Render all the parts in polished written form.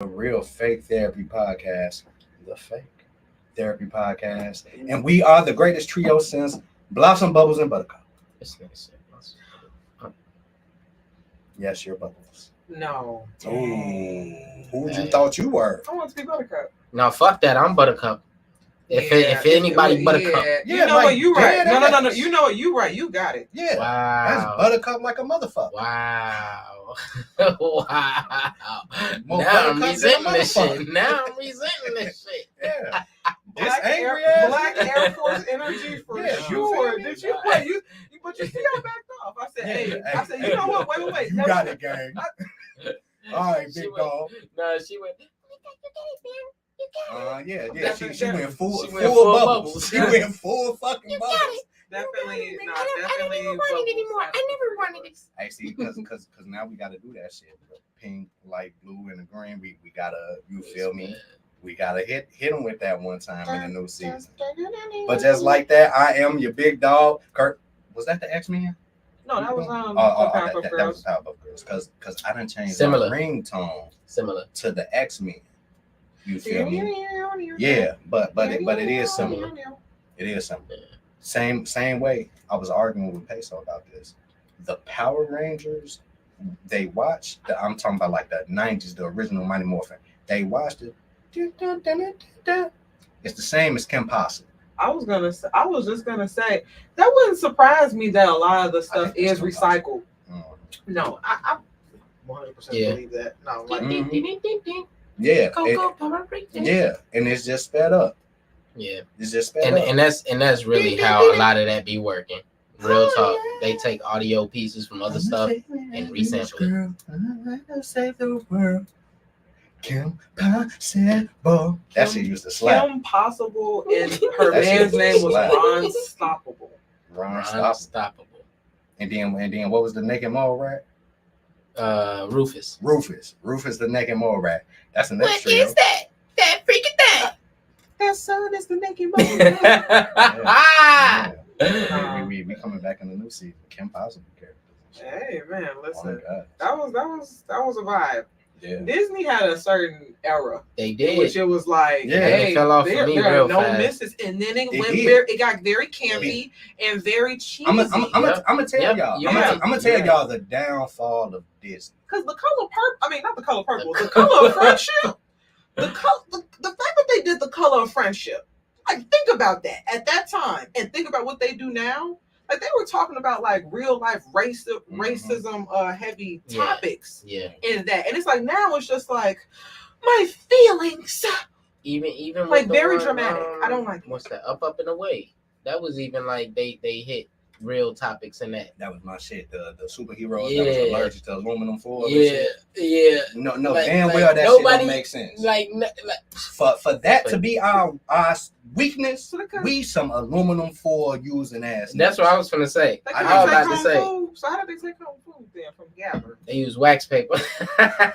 the Real Fake Therapy Podcast, the Fake Therapy Podcast, and we are the greatest trio since Blossom, Bubbles, and Buttercup. This nigga said Blossom. Yes, you're Bubbles. No. Ooh, who you Hey. thought you were? I want to be Buttercup. No, fuck that. I'm Buttercup. If anybody Buttercup. You Yeah, know like, what? You right. dead No. ass. You know what? You right. You got it. Yeah, Wow. that's Buttercup like a motherfucker. Wow. Wow. More Now I'm Buttercup than a resenting this motherfucker. shit. Now I'm resenting this shit. Yeah, this Black angry Air, ass Black nigga. Air Force energy for Yeah, sure. you feel me? Did you? Wait, but you see, I backed off. I said, Yeah, I said, you know what? Wait. You That got was- it, gang. All right, She big went- dog. No, she went. Yeah. She went full She went full bubbles. bubbles. She went full fucking bubbles. Definitely. No, I definitely. never wanted it anymore. I never wanted it. Hey, see, because now we got to do that shit. The pink, light blue, and the green. We gotta. You feel me? We gotta hit them with that one time in the new season. But just like that, I am your big dog. Kurt, was that the X-Men? No, that was Powerpuff Powerpuff that was Girls. Powerpuff Girls. Because I done changed Similar. the ringtone Similar. to the X-Men. You feel me? Yeah, but it is similar. It is similar. Same way. I was arguing with Peso about this. The Power Rangers, they watched. I'm talking about like the 90s, the original Mighty Morphin. They watched it. It's the same as Kim Possible. I was just gonna say that wouldn't surprise me that a lot of the stuff think it's is Kim recycled. Mm. No, I 100% Yeah. believe that. No, like Yeah, Cocoa Power Rangers. yeah, and it's just sped up. Yeah. It's just sped And up. that's really how a lot of that be working. Real talk. They take audio pieces from other stuff and resample it. Save the world. Kim Possible. That shit used to slap. Kim Possible and her That shit man's name was slap. Ron Stoppable. Ron Stop. Unstoppable. And then what was the naked mole rat? Rufus. Rufus the naked mole rat. That's the next What trio. is that? That freaking thing. That son is the naked Yeah. We coming back in the new season. Kim Possible characters. Hey man, Oh my listen, God. that was a vibe. Yeah. Disney had a certain era They in did. which it was like, Yeah, hey, it fell off for there, me there real are no fast. misses, and then it did. got very campy and very cheesy. I'm gonna tell Yep. y'all. Yeah. I'm gonna tell Yeah. y'all the downfall of Disney. Because the color purple, I mean, not the color purple, the color of friendship, the fact that they did the color of friendship, like, think about that at that time and think about what they do now. Like, they were talking about, like, real life racism heavy Yeah. topics Yeah. in that. And it's like, now it's just like, my feelings. Even with Like, the very one, dramatic. I don't like it. What's that? Up and Away. That was even like they hit real topics in that. That was my shit. The superheroes that Yeah. was allergic to aluminum foil. and Yeah. shit. Yeah. No, Like- damn like well that shit nobody- don't make sense. Like For that to be our weakness, So they could, we some aluminum foil using ass. that's what I was gonna say. they I could was take about to home say. food. So how did they take home food then from Gather? They use wax paper.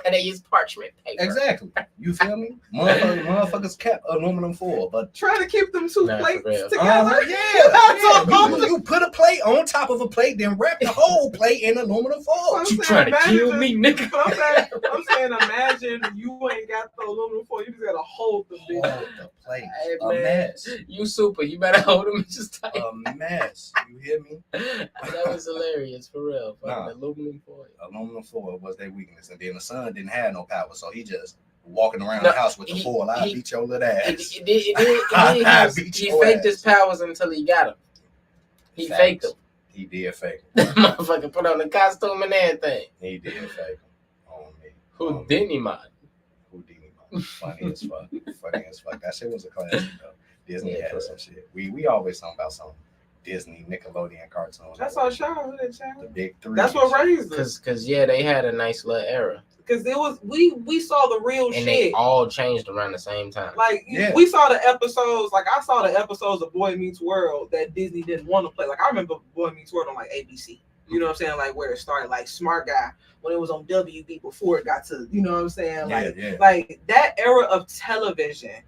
They use parchment paper. Exactly. You feel me? Motherfuckers kept aluminum foil, but Trying to keep them two Nah, for plates real. together. yeah. You put a plate on top of a plate, then wrap the whole plate in aluminum foil. I'm You saying, trying to imagine kill just- me, nigga? But I'm saying, imagine you ain't got the aluminum foil. You just gotta hold the Hold bitch. the plate. Hey, A man. mess. You super. You better hold them just tight. A mess. You hear me? That was hilarious for real. Fucking Nah. aluminum foil. Aluminum foil was their weakness, and then the son didn't have no power, so he just walking around No, the house with the he- foil. I he- beat your little ass. He faked his powers until he got him. He Facts. faked them. He did fake him. That motherfucker put on the costume and everything. He did fake him. On me. Who didn't he, man? Houdini, man. Funny as fuck. Funny as fuck. That shit was a classic though. Disney Yeah, had for some shit. We always talking about some Disney, Nickelodeon cartoons. That's our childhood, The child. big three. That's what raised us. Cause yeah, they had a nice little era, Because it was we saw the real and shit. they all changed around the same time. Like, Yeah. we saw the episodes, like, I saw the episodes of Boy Meets World that Disney didn't want to play. Like, I remember Boy Meets World on, like, ABC. You know what I'm saying? Like, where it started, like, Smart Guy, when it was on WB before it got to, you know what I'm saying? Yeah, Like, yeah. like that era of television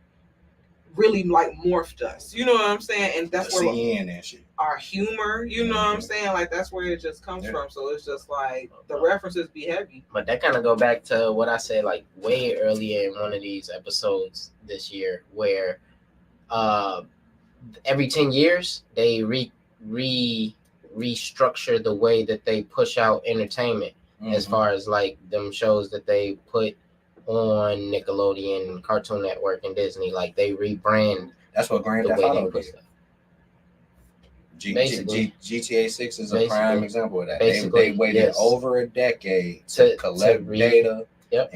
really like morphed us. You know what I'm saying? And that's The where CN and shit. our humor, you know what I'm saying? Like that's where it just comes from. So it's just like the references be heavy. But that kind of go back to what I said like way earlier in one of these episodes this year, where every 10 years they restructure the way that they push out entertainment, as far as like them shows that they put on Nickelodeon, Cartoon Network, and Disney. Like they rebrand That's what Grand the Theft way Auto they put did. stuff. GTA 6 is a Basically. prime example of that. Basically, They waited yes. over a decade to collect data. Yep.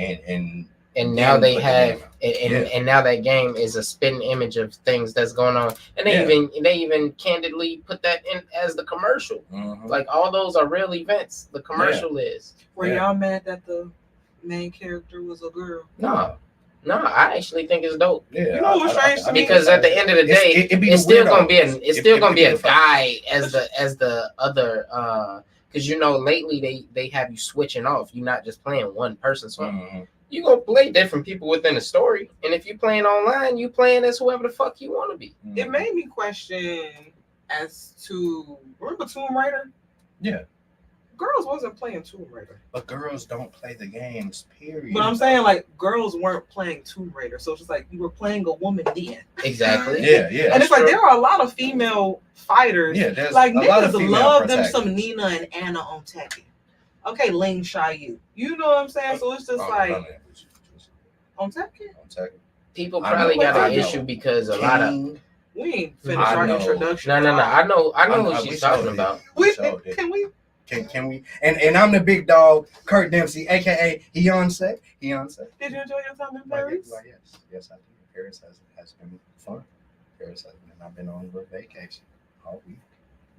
And now then they put the have, game out. and now that game is a spitting image of things that's going on, and they even candidly put that in as the commercial. Like all those are real events. The commercial is. Were y'all mad that the main character was a girl? No, I actually think it's dope. Yeah, You know what's strange to me? Because at the end of the day, it's still gonna be a guy as the other. Because you know, lately they have you switching off. You're not just playing one person. So you gonna play different people within the story, and if you playing online, you playing as whoever the fuck you want to be. It made me question as to remember Tomb Raider? Yeah. Girls wasn't playing Tomb Raider. But girls don't play the games, period. But I'm saying like girls weren't playing Tomb Raider. So it's just like you were playing a woman then. Exactly. Yeah. And it's like there are a lot of female fighters. Yeah, there's like a lot of niggas female love them protagonists. some Nina and Anna on Tekken. Okay, Ling Xiaoyu. You know what I'm saying? So it's just like on Tekken. People I know, probably got I an know. issue because a lot of We ain't finished I our know. introduction. no. I know I who she's we talking showed about. We showed it. can we? Can we? And I'm the big dog, Kurt Dempsey, aka Beyonce. Did you enjoy your time in Paris? Yes, I did. Paris has been fun. I've been on a vacation all week.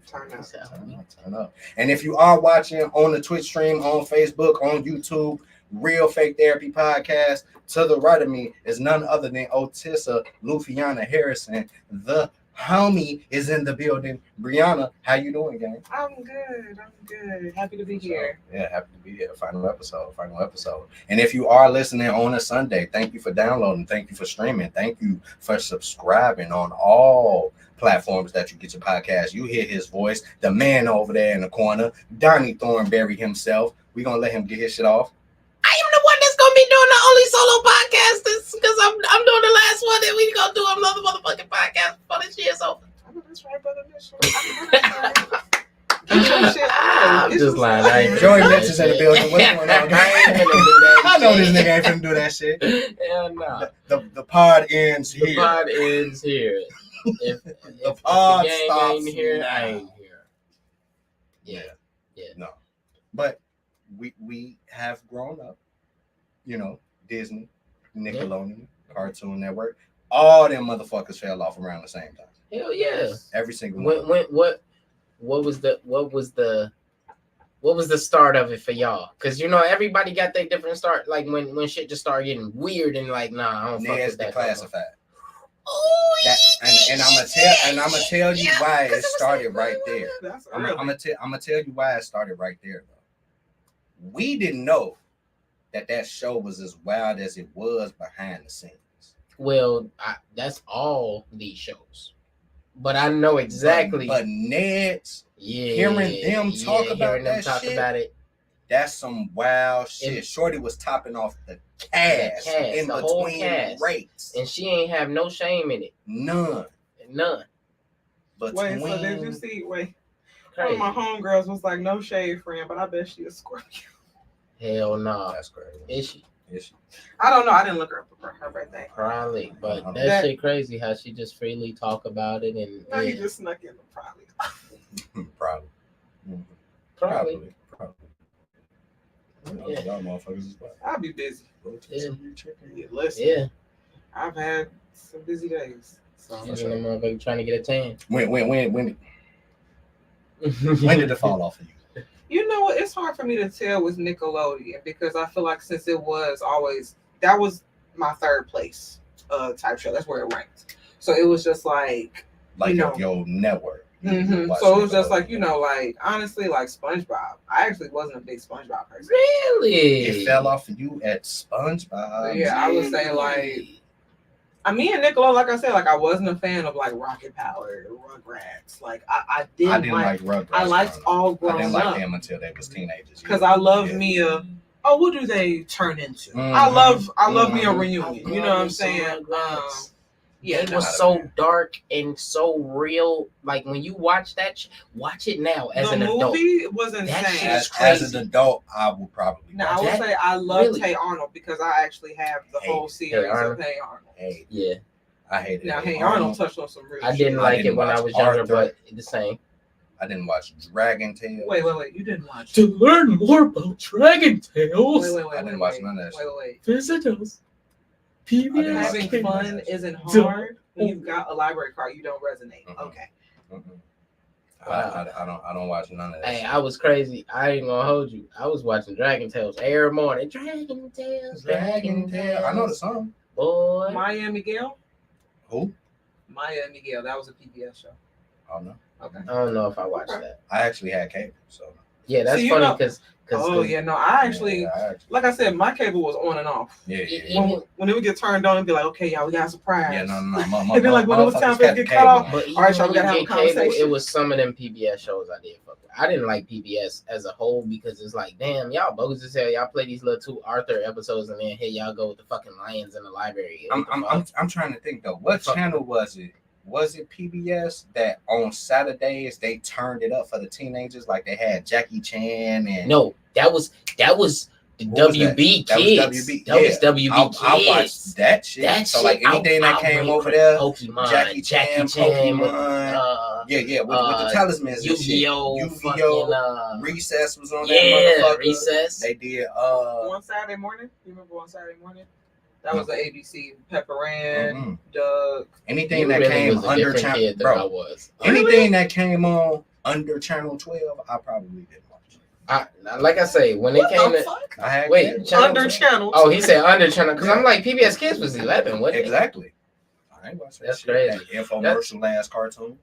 Turn up. And if you are watching on the Twitch stream, on Facebook, on YouTube, Real Fake Therapy Podcast, to the right of me is none other than Otissa Lufiana Harrison. The homie is in the building. Brianna, how you doing, gang? I'm good. Happy to be here. Yeah, happy to be here. Final episode. And if you are listening on a Sunday, thank you for downloading. Thank you for streaming. Thank you for subscribing on all platforms that you get your podcast. You hear his voice, the man over there in the corner, Donnie Thornberry himself. We're going to let him get his shit off. I am the one that's gonna be doing the only solo podcast because I'm doing the last one and we gonna do another motherfucking podcast before this year's over. I know that's right, brother. That's right. I'm just lying. I ain't Joey finna do Mitch that is in the shit. building. What's going on? I ain't finna do that I know this shit. nigga ain't finna do that shit. Hell no. The pod ends The here. pod ends here. If pod the gang stops ain't here, now. I ain't here. Yeah. No. But we have grown up. You know, Disney, Nickelodeon, Cartoon Network. All them motherfuckers fell off around the same time. Hell yeah. Every single one. What was the start of it for y'all? Because you know everybody got their different start. Like when shit just started getting weird and like, nah, I don't fuck Ned's with that. Declassified. Oh, And I'm gonna tell you why it started right there. That's I'm early. gonna tell you why it started right there though. We didn't know that show was as wild as it was behind the scenes. Well, that's all these shows, but I know exactly. But Ned's yeah, hearing them talk about that shit, about it. that's some wild shit. And- Shorty was topping off the cast in the whole between cast. rates. And she ain't have no shame in it. None. Wait, so did you see? Wait, one Crazy. of my homegirls was like, "No shade, friend," but I bet she a Scorpio. Hell no. That's crazy. Is she? I don't know. I didn't look her up for her birthday. Probably, but That- that shit crazy how she just freely talk about it and No, he yeah, just snuck in. Probably. Probably. Mhm. probably. Yeah. Y'all motherfuckers is wild. I'll be busy. Yeah. Yeah, listen, Yeah. I've had some busy days. So She's in the motherfucker trying to get a tan. When did it fall off of you? you know what? It's hard for me to tell with Nickelodeon because I feel like since it was always that was my third place type show. That's where it ranked. So it was just like Like You know. your network. So it was just like like honestly like SpongeBob. I actually wasn't a big SpongeBob person. Really? It fell off of you at SpongeBob. Yeah, I would say like Me and Nickelodeon, like I said, like I wasn't a fan of like Rocket Power or Rugrats. Like I didn't like Rugrats. I liked all grown up. I didn't like them until they was teenagers. Because I love Mia. Oh, what do they turn into? I love Mia Reunion. You know what I'm saying? Yeah, it was so dark and so real. Like when you watch that, watch it now as an adult. The movie was insane. That shit is crazy. As an adult, I will probably. Now I would say I love Hey Arnold because I actually have the whole series of Hey Arnold. Hey, yeah, I hate it. Now Hey Arnold touched on some real. I didn't like it when I was younger, but the same. I didn't watch Dragon Tales. Wait. You didn't watch. To learn more about Dragon Tales. Wait. I didn't watch none of that. Wait. Visit us. PBS. Having fun isn't hard. When you've got a library card, you don't resonate. Mm-mm. Okay. I don't watch none of that. Hey, I was crazy. I ain't gonna hold you. I was watching Dragon Tales every morning. Dragon Tales. I know the song. Boy. Maya Miguel. Who? Maya Miguel. That was a PBS show. Oh no. Okay. I don't know if I watched that. I actually had cable, so. Yeah, that's funny because. I actually, like I said, my cable was on and off. Yeah. When it would get turned on, it'd be like, okay, y'all, we got a surprise. Yeah, no. And then like when it was time for it to get cut off, but all right, y'all, we gotta have a conversation. It was some of them PBS shows I did fuck with. I didn't like PBS as a whole because it's like, damn, y'all bogus as hell. Y'all play these little 2 Arthur episodes and then here y'all go with the fucking lions in the library. I'm trying to think though. What channel was it? Was it PBS that on Saturdays they turned it up for the teenagers? Like they had Jackie Chan and no, that was the WB Kids. That was WB Kids. I watched that shit. So like anything that came over there, Pokemon, Jackie Chan, Pokemon, with the talismans, Yu-Gi-Oh, Recess was on that motherfucker. Recess. They did on Saturday morning. You remember on Saturday morning? That was the ABC. Pepper Ann, Doug. Anything that came under channel, bro. Anything that came on under channel 12, I probably didn't watch. Like I say, when it came to under channel. Oh, he said under channel because I'm like PBS Kids was 11. What exactly? I ain't watching that's crazy. That infomercial last cartoon.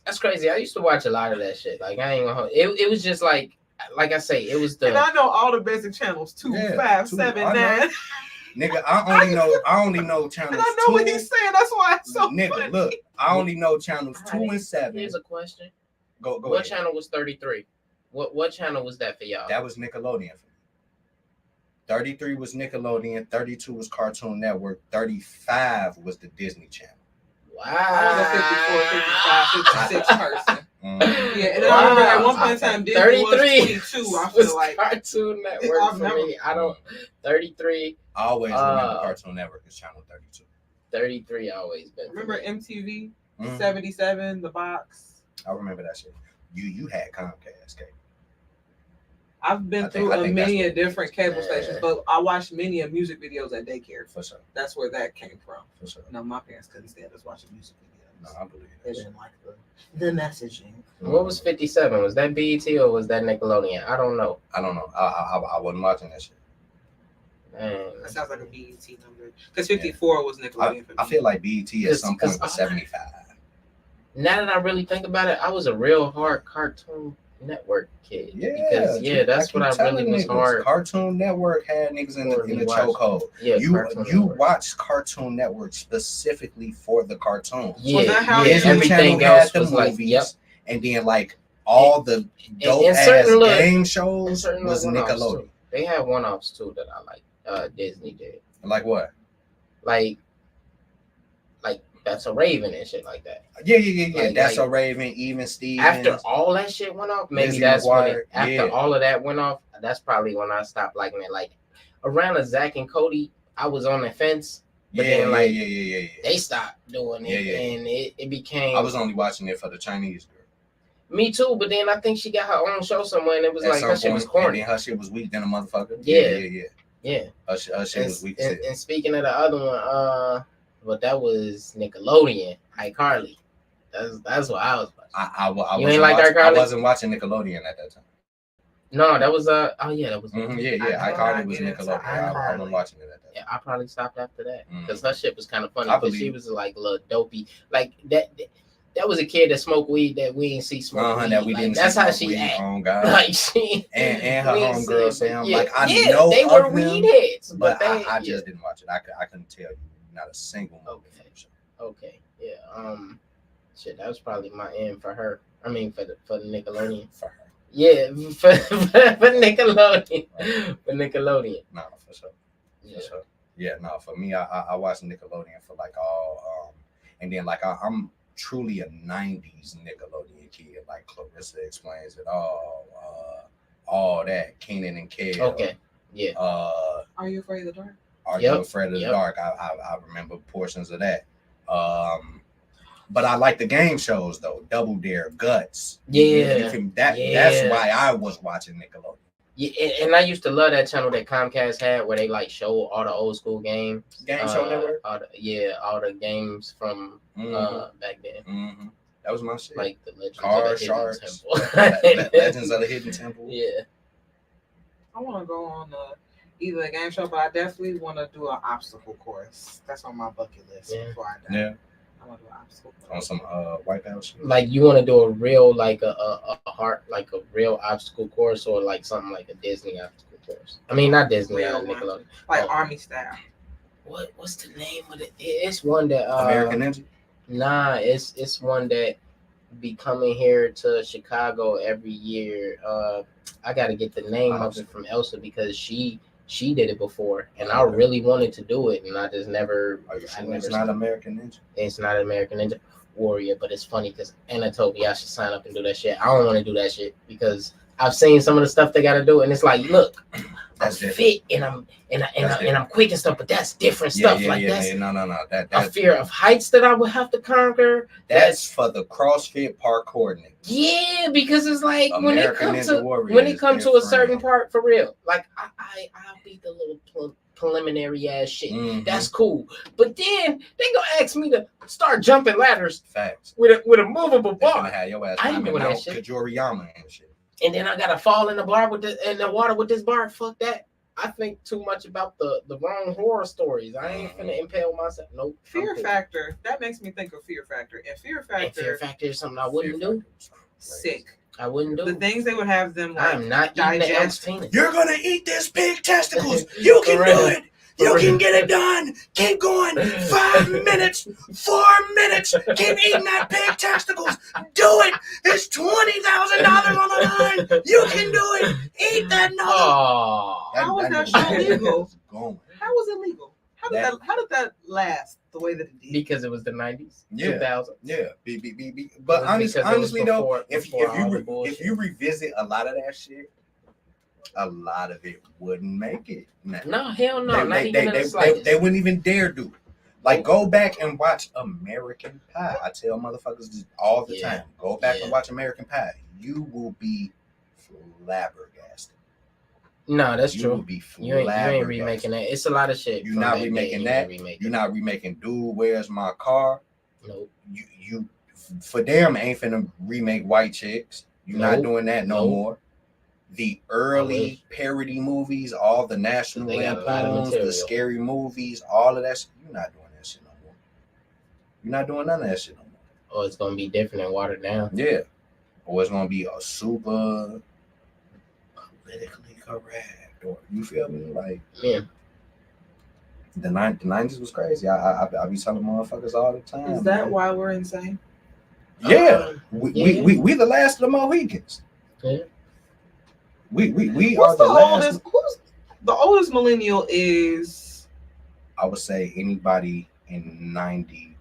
That's crazy. I used to watch a lot of that shit. Like I ain't gonna hold it was just like I say, it was the. And I know all the basic channels 2, 5, 7, 9. Nigga, I only know channels. And I know 2. what he's saying. That's why it's so nigga, funny. Look, I only know channels 2 and 7. Here's a question. Go what ahead. Channel was 33? What channel was that for y'all? That was Nickelodeon. 33 was Nickelodeon. 32 was Cartoon Network. 35 was the Disney Channel. Wow. I was a 54, 55, 56 person. Yeah, and then I remember at one point in time, Disney 33 was 22. I feel like Cartoon Network for me. I don't. 33. I always remember Cartoon Network as channel 32. 33 always been. Remember MTV 77, The Box. I remember that shit. You had Comcast cable. I've been through many different cable stations, but I watched many of music videos at daycare. For sure. That's where that came from. For sure. No, my parents couldn't stand us watching music videos. No, I believe they didn't like the messaging. What was 57? Was that BET or was that Nickelodeon? I don't know. I wasn't watching that shit. That sounds like a BET number. Because 54 was Nickelodeon for me. I feel like BET at some point was 75. Now that I really think about it, I was a real hard Cartoon Network kid. Yeah, because that's what I really was hard. Cartoon Network had niggas in the chokehold. Yeah, you watched Cartoon Network specifically for the cartoon. Yeah, that how everything else was like, and then like all the dope ass game shows was Nickelodeon. They had one-offs too that I like. Disney did. Like what? Like That's a Raven and shit like that. Yeah. That's a Raven, Even Stevens. After all that shit went off, maybe Lizzie that's McGuire, when it, after all of that went off, that's probably when I stopped liking it. Like around the Zach and Cody, I was on the fence. But then they stopped doing it and it became. I was only watching it for the Chinese girl. Me too, but then I think she got her own show somewhere and it was like her shit was corny. And her shit was weak than a motherfucker. Yeah. Her shit was weak. And speaking of the other one, but that was Nickelodeon, iCarly. That's what I was watching. I you ain't like iCarly? I wasn't watching Nickelodeon at that time. No, that was that was iCarly was Nickelodeon. I wasn't watching it at that time. Yeah, I probably stopped after that because her shit was kind of funny. Because she was like a little dopey, like that. That was a kid that smoked weed that we didn't see smoke weed. That we didn't. That's see how she acted. Oh God. Like she and her homegirl Sam. Yeah, like I know they were weed heads, but I just didn't watch it. I couldn't tell you Not a single movie. Okay. Okay, yeah. Shit, that was probably my end for her. I mean, for the Nickelodeon. For her. Yeah, for Nickelodeon. For Nickelodeon. No, for sure. Yeah. For sure. Yeah, no, for me, I watched Nickelodeon for like all, and then like I'm truly a '90s Nickelodeon kid. Like Clarissa Explains It all that, Kenan and Kel. Okay. Yeah. Are You Afraid of the Dark? Are Yep. You Afraid of the Yep. Dark? I remember portions of that. But I like the game shows though. Double Dare, Guts. Yeah. That's why I was watching Nickelodeon. Yeah, and I used to love that channel that Comcast had where they like show all the old school games. Game Show Network. All the games from back then, Mm-hmm. That was my shit. like the Legends Car of the Sharks, Hidden Temple. Legends of the Hidden Temple. Yeah. I want to go on either a game show, but I definitely want to do an obstacle course. That's on my bucket list before I die. Yeah. I want to do an obstacle course. On some Wipeout shit. Like you want to do a real like a real obstacle course or like something like a Disney obstacle course. I mean not Disney, Real Nickelodeon. Like Oh. Army style. What's the name of it? It's one that American Ninja. Nah, it's one that be coming here to Chicago every year. I gotta get the name of it from Elsa because she did it before and I really wanted to do it and I just never. Are you I sure never it's not American Ninja? It's not American Ninja Warrior, but it's funny because Anna told me I should sign up and do that shit. I don't want to do that shit because I've seen some of the stuff they got to do, and it's like, look, I'm That's different. fit and I'm quick and stuff, but that's different stuff. That's No. a That's fear of heights that I would have to conquer. that's for the CrossFit parkour niggas. Yeah, because it's like when it American comes Ninja to Warrior is a different. certain part for real, like I'll be the little preliminary ass shit. Mhm. That's cool, but then they gonna ask me to start jumping ladders Facts. with a movable They finna bar, have your ass I ain't climbing doing that Mount shit. Kajoriyama and shit. and then I gotta fall in the water with this bar. Fuck that. I think too much about the wrong horror stories. I ain't finna impale myself. Nope. I'm Fear cool. Factor. That makes me think of Fear Factor. And Fear And Factor, Fear Factor is something I wouldn't do. sick. I wouldn't do. The things they would have them like I'm not eating the elk's digest. penis. You're gonna eat this pig testicles. You can do it. You can get it done. Keep going. 5 minutes, 4 minutes. Keep eating that pig testicles. Do it. It's $20,000 on the line. You can do it. Eat that nugget. Oh, How was that show legal? Going. How was it legal? How did that last the way that it did? because it was the 90s, Yeah. 2000. Yeah. But Because it was honestly though, before if all the you bullshit. revisit a lot of that shit, a lot of it wouldn't make it. Now. No, hell no, not They even in the they slightest. wouldn't even dare do it. Like, go back and watch American Pie. I tell motherfuckers this all the Yeah. time. Go back Yeah. and watch American Pie. You will be flabbergasted. No, that's You will true. be You ain't flabbergasted. remaking that. It's a lot of shit. You're from not back then remaking you that. ain't remaking. You're not remaking Dude, Where's My Car? Nope. You for them ain't finna remake White Chicks. You're not Nope. doing that no Nope. more. The early parody movies, all the National They got a lot of Lampoons, the material. scary movies, all of that shit, you're not doing that shit no more. You're not doing none of that shit no more. Oh, it's gonna be different and watered down. Yeah. Or it's gonna be a super politically correct. Or you feel me? Like Yeah. the 90s was crazy. I be telling motherfuckers all the time. Is that man. why we're insane? Yeah. Yeah. We the last of the Mohicans. Yeah. We What's are the the last. oldest? Who's the oldest millennial? Is I would say anybody in 95.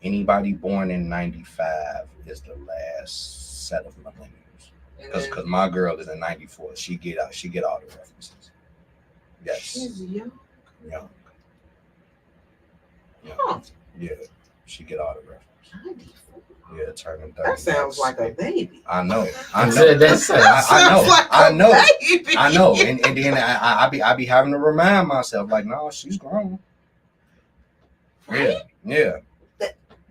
Anybody born in 95 is the last set of millennials. Because my girl is in 94. She get all the references. Yes. she's young. Young. Huh. Yeah. She get all the references. 94. Yeah, turning 30. That sounds like a baby. I know. That sounds- I know. Baby. I know. And then I be having to remind myself, like, no, she's grown. Right? Yeah.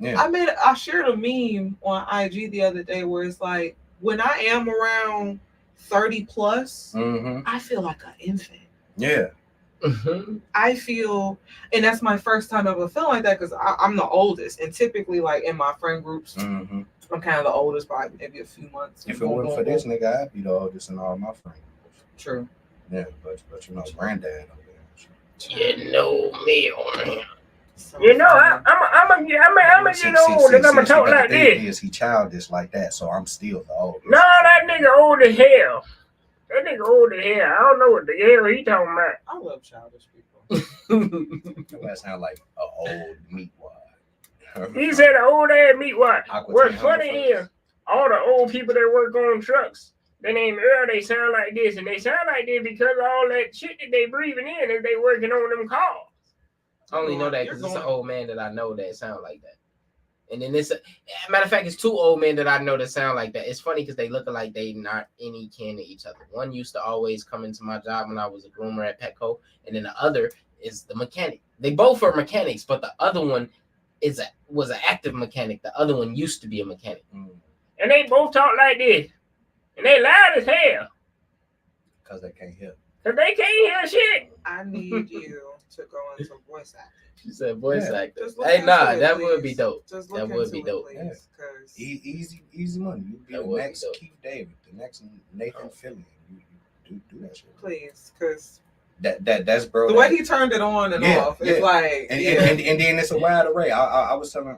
I shared a meme on IG the other day where it's like, when I am around 30 plus, Mm-hmm. I feel like an infant. Yeah. Mhm. I feel, and that's my first time ever feeling like that because I'm the oldest, and typically, like in my friend groups, Mm-hmm. I'm kind of the oldest by maybe a few months. If it wasn't for this nigga, I'd be the oldest in all my friends. True. Yeah, but you know, granddad over there. You know me on here. So You know, funny. I'm gonna get old and I'm gonna talk but like the thing this. is, he childish like that, so I'm still the oldest. No, that nigga old as hell. That nigga old as hell. I don't know what the hell he talking about. I love childish people. That sound like an old meat wad. He said an old ass meat what? Aqua What's Teen funny Hunger is all the old people that work on trucks, their name Earl, they sound like this, and they sound like this because of all that shit that they breathing in as they working on them cars. I only know that because it's an old man that I know that sound like that. And then it's matter of fact, it's two old men that I know that sound like that. It's funny because they look like they not any kin to each other. One used to always come into my job when I was a groomer at Petco, and then the other is the mechanic. They both are mechanics, but the other one was an active mechanic. The other one used to be a mechanic. And they both talk like this. And they loud as hell. Because they can't hear. Because they can't hear shit. I need you to go into voice acting. She said voice Yeah. actor. Just look Hey, into nah, it, that please. would be dope. Just That look would be into dope. it, please, 'cause Easy money. You be That the would be next dope. Keith David, the next Nathan Fillion. You do that shit. please, because That's bro. the way he turned it on and off, it's like, and, yeah. and then it's a wide array. I was telling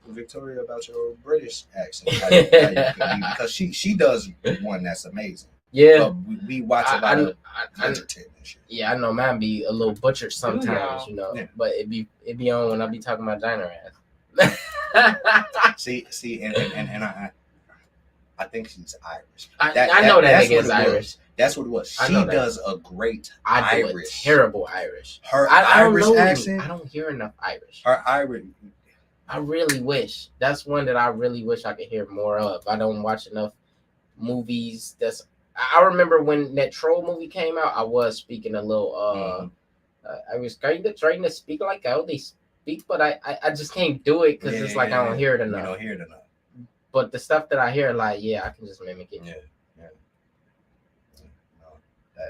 Victoria about your British accent how you can be, because she does one that's amazing. Yeah. But we watch a lot of I Bridgerton and shit. yeah, I know mine be a little butchered sometimes, you know. Yeah. But it be on when I be talking about Gina ass. See, and I think she's Irish. I know that that's nigga what is it was. Irish. That's what it was. I She know that. does a great I do Irish. a terrible Irish. Her I don't Irish know. accent. I don't hear enough Irish. Her Irish. I really wish. That's one that I really wish I could hear more of. I don't watch enough movies. I remember when that Troll movie came out, I was speaking a little I was trying to speak like how they speak, but I just can't do it because it's like I don't hear it You enough. don't hear it enough. But the stuff that I hear, like, yeah, I can just mimic it. Yeah. No,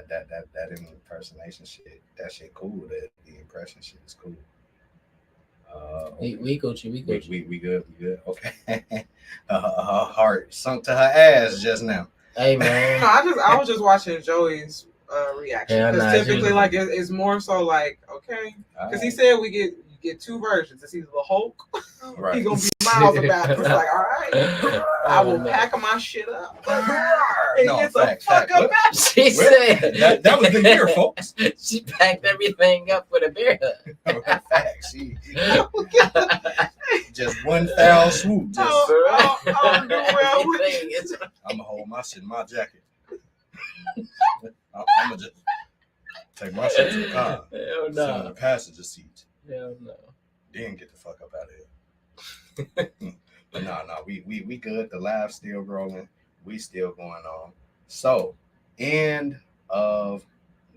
that impersonation shit, that shit cool. The impression shit is cool. We Gucci. We good. Okay. Her heart sunk to her ass just now. Hey man. No, I was just watching Joey's reaction, Yeah, because nah, typically Joey- like it's more so like, okay, because he said you get two versions. It's either the Hulk, Right. he's gonna be miles about it. It's like, all right, I will Oh, man. pack my shit up and No, get fact. the fuck up What? out. She Well, said that was the year, folks. She packed everything up with a bear hug. Fact. She just one foul swoop. Just I'm doing well with Everything is- I'm gonna hold my shit in my jacket. I'm gonna just take my shit to the car, Hell sit on the no. passenger seat, Hell no. then get the fuck up out of here. But no, we good. The live's still rolling. We still going on. So, end of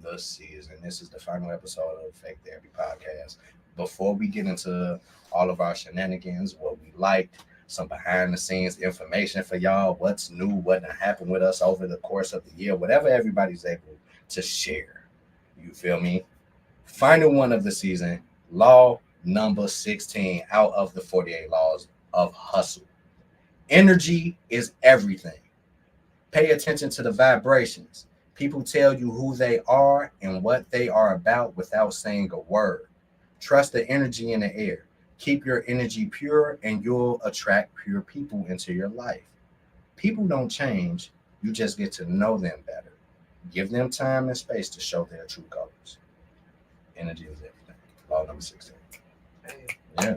the season. This is the final episode of Fake Therapy Podcast. Before we get into all of our shenanigans, what we liked, some behind the scenes information for y'all, what's new, what done happened with us over the course of the year, whatever everybody's able to share. You feel me? Final one of the season, law number 16 out of the 48 laws of hustle. Energy is everything. Pay attention to the vibrations. People tell you who they are and what they are about without saying a word. Trust the energy in the air. Keep your energy pure and you'll attract pure people into your life. People don't change. You just get to know them better. Give them time and space to show their true colors. Energy is everything. Law number 16. Hey, Yeah.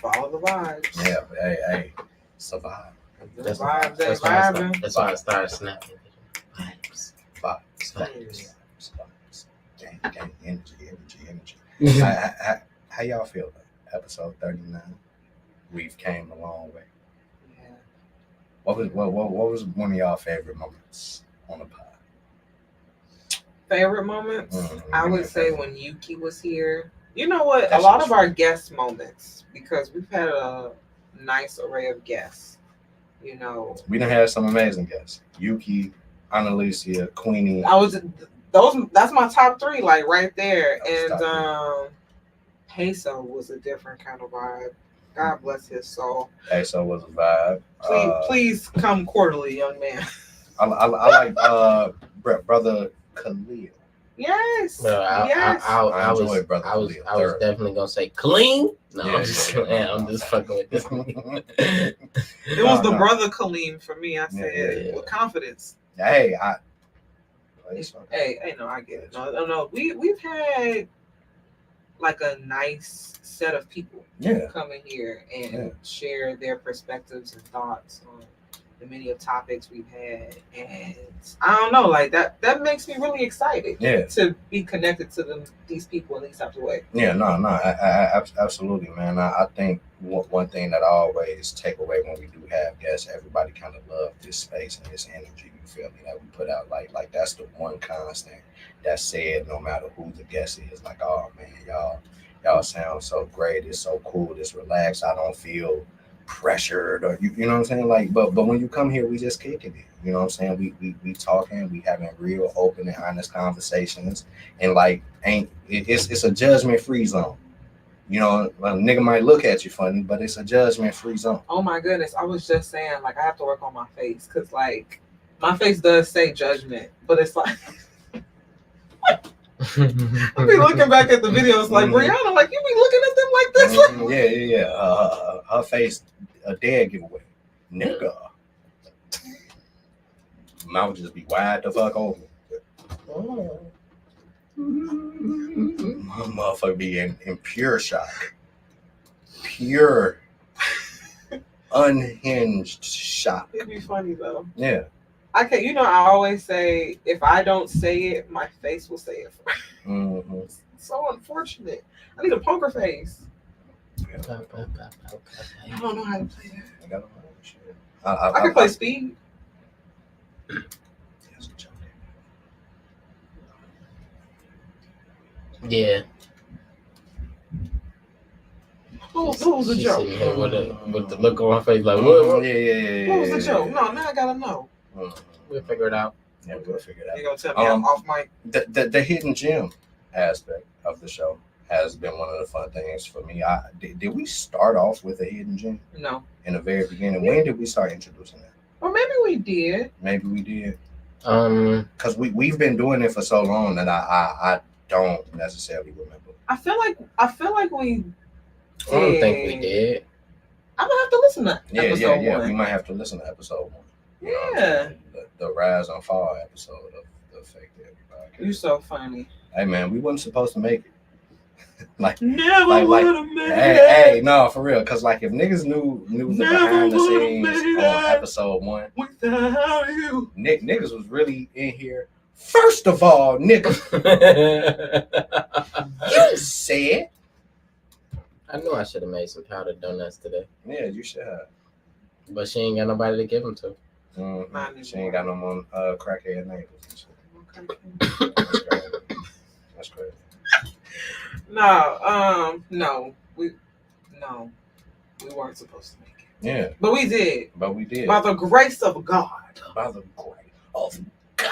follow the vibes. Yeah. Hey. Survive. The That's vibes ain't That's why I started snapping. Vibes. Vibes. Gang. Energy. How y'all feel about episode 39? We've came a long way. Yeah. What was one of y'all favorite moments on the pod? Favorite moments? I would say when Yuki was here. You know what? That A lot shit of was our guest moments, because we've had a nice array of guests. You know, We done had some amazing guests. Yuki, Annalicia, Queenie. that's my top three, like right there. That was And Peso was a different kind of vibe. God bless his soul. Peso was a vibe. Please come quarterly, young man. I like brother Khalil. Yes. Well, Yes. I enjoy it, brother. I was definitely gonna say clean. No, Yeah, I'm just yeah. I'm just fucking with this. It was the brother Kaleem for me. I said yeah. with confidence. Hey, Hey, no, I get it. No. We've had like a nice set of people come in here and share their perspectives and thoughts on the many of topics we've had, and I don't know, like that makes me really excited. To be connected to these people in these types of ways. I absolutely, man. I think one thing that I always take away when we do have guests, everybody kind of love this space and this energy. You feel me? That we put out, like that's the one constant that's said, no matter who the guest is. Like, oh man, y'all sound so great. It's so cool. It's relaxed. I don't feel pressured, or you know what I'm saying? Like, but when you come here, we just kicking it. You know what I'm saying? We talking, we having real open and honest conversations, and like it's a judgment free zone. You know, a nigga might look at you funny, but it's a judgment free zone. Oh my goodness, I was just saying, like, I have to work on my face because like my face does say judgment, but it's like I be looking back at the videos like Brianna, like you be looking at them like this. Yeah. Her face, a dead giveaway, nigga. Mouth just be wide the fuck open. My motherfucker be in pure shock, pure unhinged shock. It'd be funny though. Yeah. I can't. You know, I always say if I don't say it, my face will say it first. Mm-hmm. So unfortunate. I need a poker face. I don't know how to play that. I can play speed. Yeah. What was the joke? With the look on her face, like what? Yeah. What was the joke? No, now I gotta know. We'll figure it out. Yeah, we'll figure it out. You gonna tell me I'm off mic? The hidden gem aspect of the show has been one of the fun things for me. Did we start off with a hidden gem? No. In the very beginning, when did we start introducing that? Or maybe we did. Maybe we did. Because we've been doing it for so long that I don't necessarily remember. I feel like we. I don't think we did. I'm gonna have to listen to episode Yeah. one. We might have to listen to episode 1. You know Yeah. The rise and fall episode of the Fake Everybody. You so funny. Hey man, we wasn't supposed to make it. Never would have made it. Hey, no, for real. Cause like if niggas knew the behind the scenes on episode 1, without you, niggas was really in here. First of all, nigga, you said. I knew I should have made some powdered donuts today. Yeah, you should have. But she ain't got nobody to give them to. She ain't got no more crackhead neighbors. That's crazy. No, we weren't supposed to make it. Yeah, but we did. By the grace of God. By the grace of God.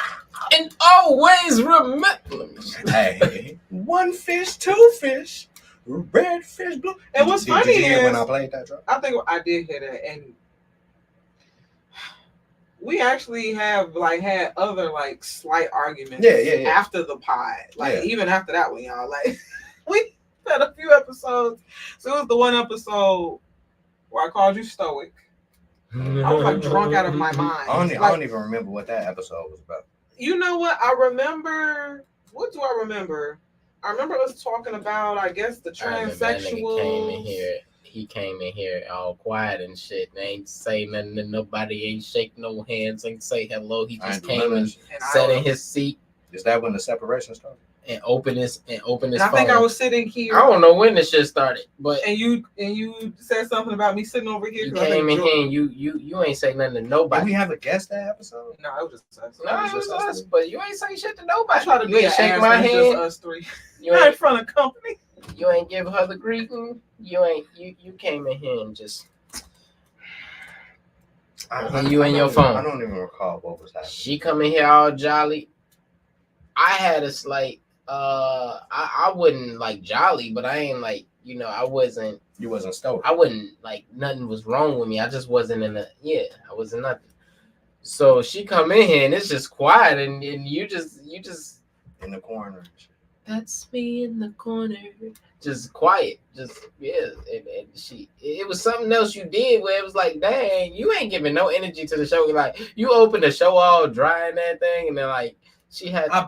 And always remember. Hey, 1 fish, 2 fish, red fish, blue. And what's funny did you hear is when I played that drop? I think I did hear that, and we actually have like had other like slight arguments. Yeah. After the pod, like even after that one, y'all, like we had a few episodes. So it was the one episode where I called you stoic. I was like drunk out of my mind. I don't even remember what that episode was about. You know what? I remember. What do I remember? I remember us talking about, I guess, the transsexual. He came in here all quiet and shit. And ain't say nothing to nobody. Ain't shake no hands. Ain't say hello. He just came and sat in his seat. Is that when the separation started? And open his phone. I think I was sitting here. I don't know when this shit started, but and you said something about me sitting over here. You came in here and you ain't say nothing to nobody. Did we have a guest that episode? No, it was just us. No, it was us. But you ain't say shit to nobody. I try to be shake my hand. Just us three. You not in front of company. You ain't give her the greeting. You came in here and just. You and your phone. I don't even recall what was happening. She come in here all jolly. I had a slight. I wasn't like jolly, but I ain't like, I wasn't. You wasn't stoked. I wasn't like nothing was wrong with me. I just wasn't I wasn't nothing. So she come in here and it's just quiet and you just in the corner. That's me in the corner. Just quiet. Just and it was something else you did where it was like, dang, you ain't giving no energy to the show. Like you opened the show all dry and that thing, and then like she had. I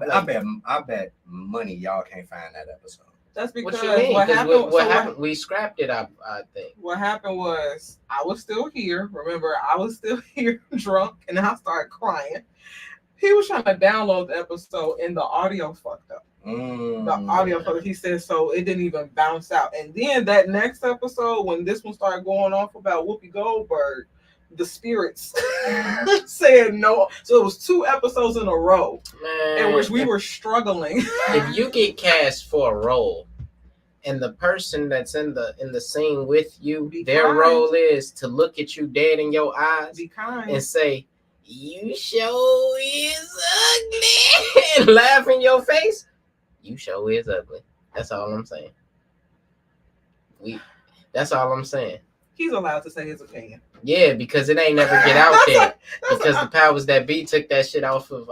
bet money y'all can't find that episode. That's because what you mean? what happened? What happened? We scrapped it. I think. What happened was I was still here. Remember, I was still here, drunk, and I started crying. He was trying to download the episode, and the audio fucked up. The audio fucked up. He said so it didn't even bounce out. And then that next episode, when this one started going off about Whoopi Goldberg, the spirits said no. So it was 2 episodes in a row in which we were struggling. If you get cast for a role, and the person that's in the scene with you, their role is to look at you dead in your eyes, be kind, and say, "You show is ugly," and laugh in your face. You show is ugly. That's all I'm saying. That's all I'm saying. He's allowed to say his opinion. Yeah, because it ain't never get out there. Because the powers that be took that shit off of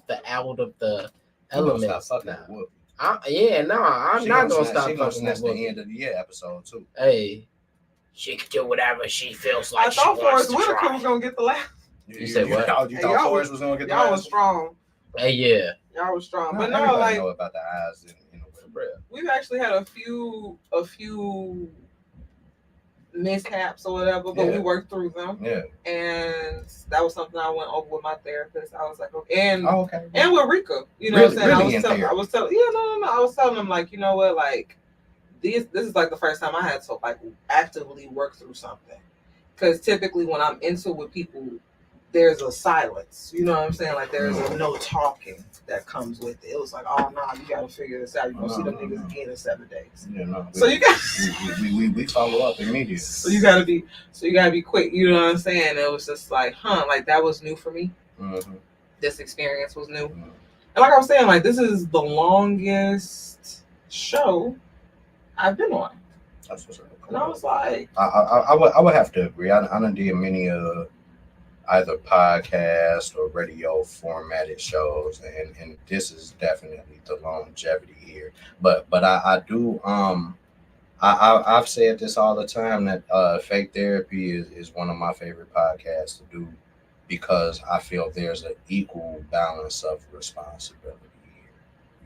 the elements. I'm not gonna stop fucking fucking that's with the Whoopi. end of the year episode too. Hey, she can do whatever she feels like. I thought she wants Forrest to Whitaker try. was gonna get the last. You said what? You Hey, thought y'all Forrest was gonna get the Y'all last was strong. Hey, yeah. Y'all was strong. No, But no, everybody like know about the eyes in the real. we've actually had a few mishaps or whatever, but we worked through them. Yeah. And that was something I went over with my therapist. I was like, okay. And okay. And with Rika, you know Really, what I'm saying? really I was telling I was telling him like, you know what, like this is like the first time I had to like actively work through something. Because typically when I'm into it with people, there's a silence. You know what I'm saying? Like there's a no talking that comes with it. It was like, oh no, you gotta figure this out. You're gonna see them niggas again in 7 days. Yeah, no. So you got we follow up immediately. So you gotta be quick. You know what I'm saying? It was just like, like that was new for me. Mm-hmm. This experience was new. Mm-hmm. And like I was saying, like this is the longest show I've been on. That's what's up. And I was like, I would have to agree. I done did many either podcast or radio formatted shows, and this is definitely the longevity here. But I do I've said this all the time that Fake Therapy is one of my favorite podcasts to do because I feel there's an equal balance of responsibility here.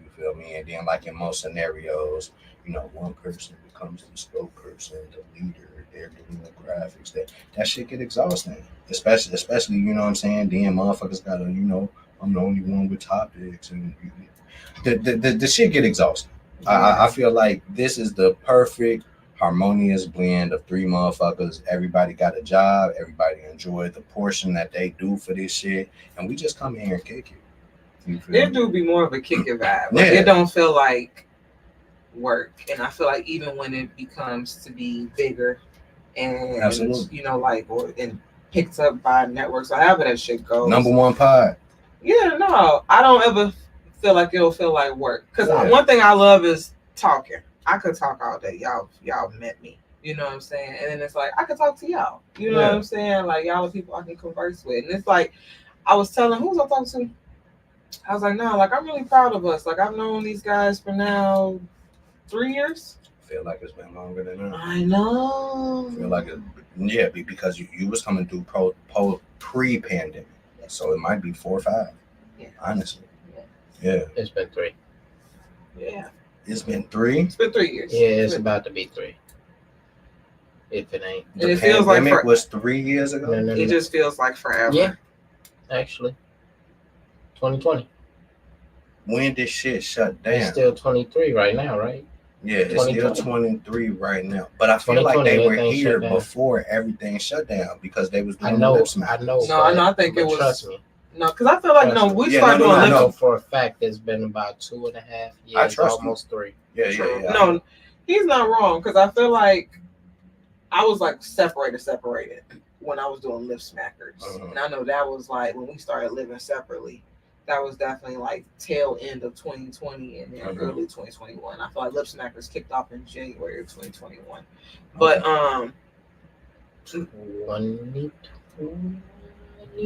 You feel me? And then like in most scenarios, you know, one person becomes the spokesperson, the leader, they're doing the graphics. That shit get exhausting. Especially, you know what I'm saying? Then motherfuckers gotta, you know, I'm the only one with topics, and the shit get exhausting. I feel like this is the perfect harmonious blend of 3 motherfuckers. Everybody got a job, everybody enjoyed the portion that they do for this shit, and we just come here and kick it. It do be more of a kick it vibe. Like, it don't feel like work, and I feel like even when it becomes to be bigger and absolutely, you know, like and picked up by networks or however that shit goes. Number 1 pod. Yeah, no, I don't ever feel like it'll feel like work. Because one thing I love is talking. I could talk all day. Y'all met me. You know what I'm saying? And then it's like I could talk to y'all. You know what I'm saying? Like y'all are people I can converse with. And it's like I was telling who was I talking to? I was like, no, like I'm really proud of us. Like I've known these guys for now 3 years. I feel like it's been longer than that. I know. I feel like it, because you was coming through pre-pandemic, so it might be 4 or 5. Yeah. Honestly. Yeah. It's been 3. Yeah. It's been 3. It's been 3 years. Yeah, it's about to be 3. If it ain't. The pandemic was 3 years ago. No. It just feels like forever. Yeah. Actually. 2020. When did shit shut down? It's still 23 right now, right? Yeah, it's still 23 right now. But I feel like they were here before everything shut down because they was doing lip smack. I know. No, I think it was. Trust me. No, because I feel like we started doing. I know for a fact it's been about 2.5 years, almost 3. Yeah. No, he's not wrong because I feel like I was like separated when I was doing Lip Smackers, and I know that was like when we started living separately. That was definitely like tail end of 2020 and then early 2021. I feel like Lip Smackers kicked off in January of 2021. But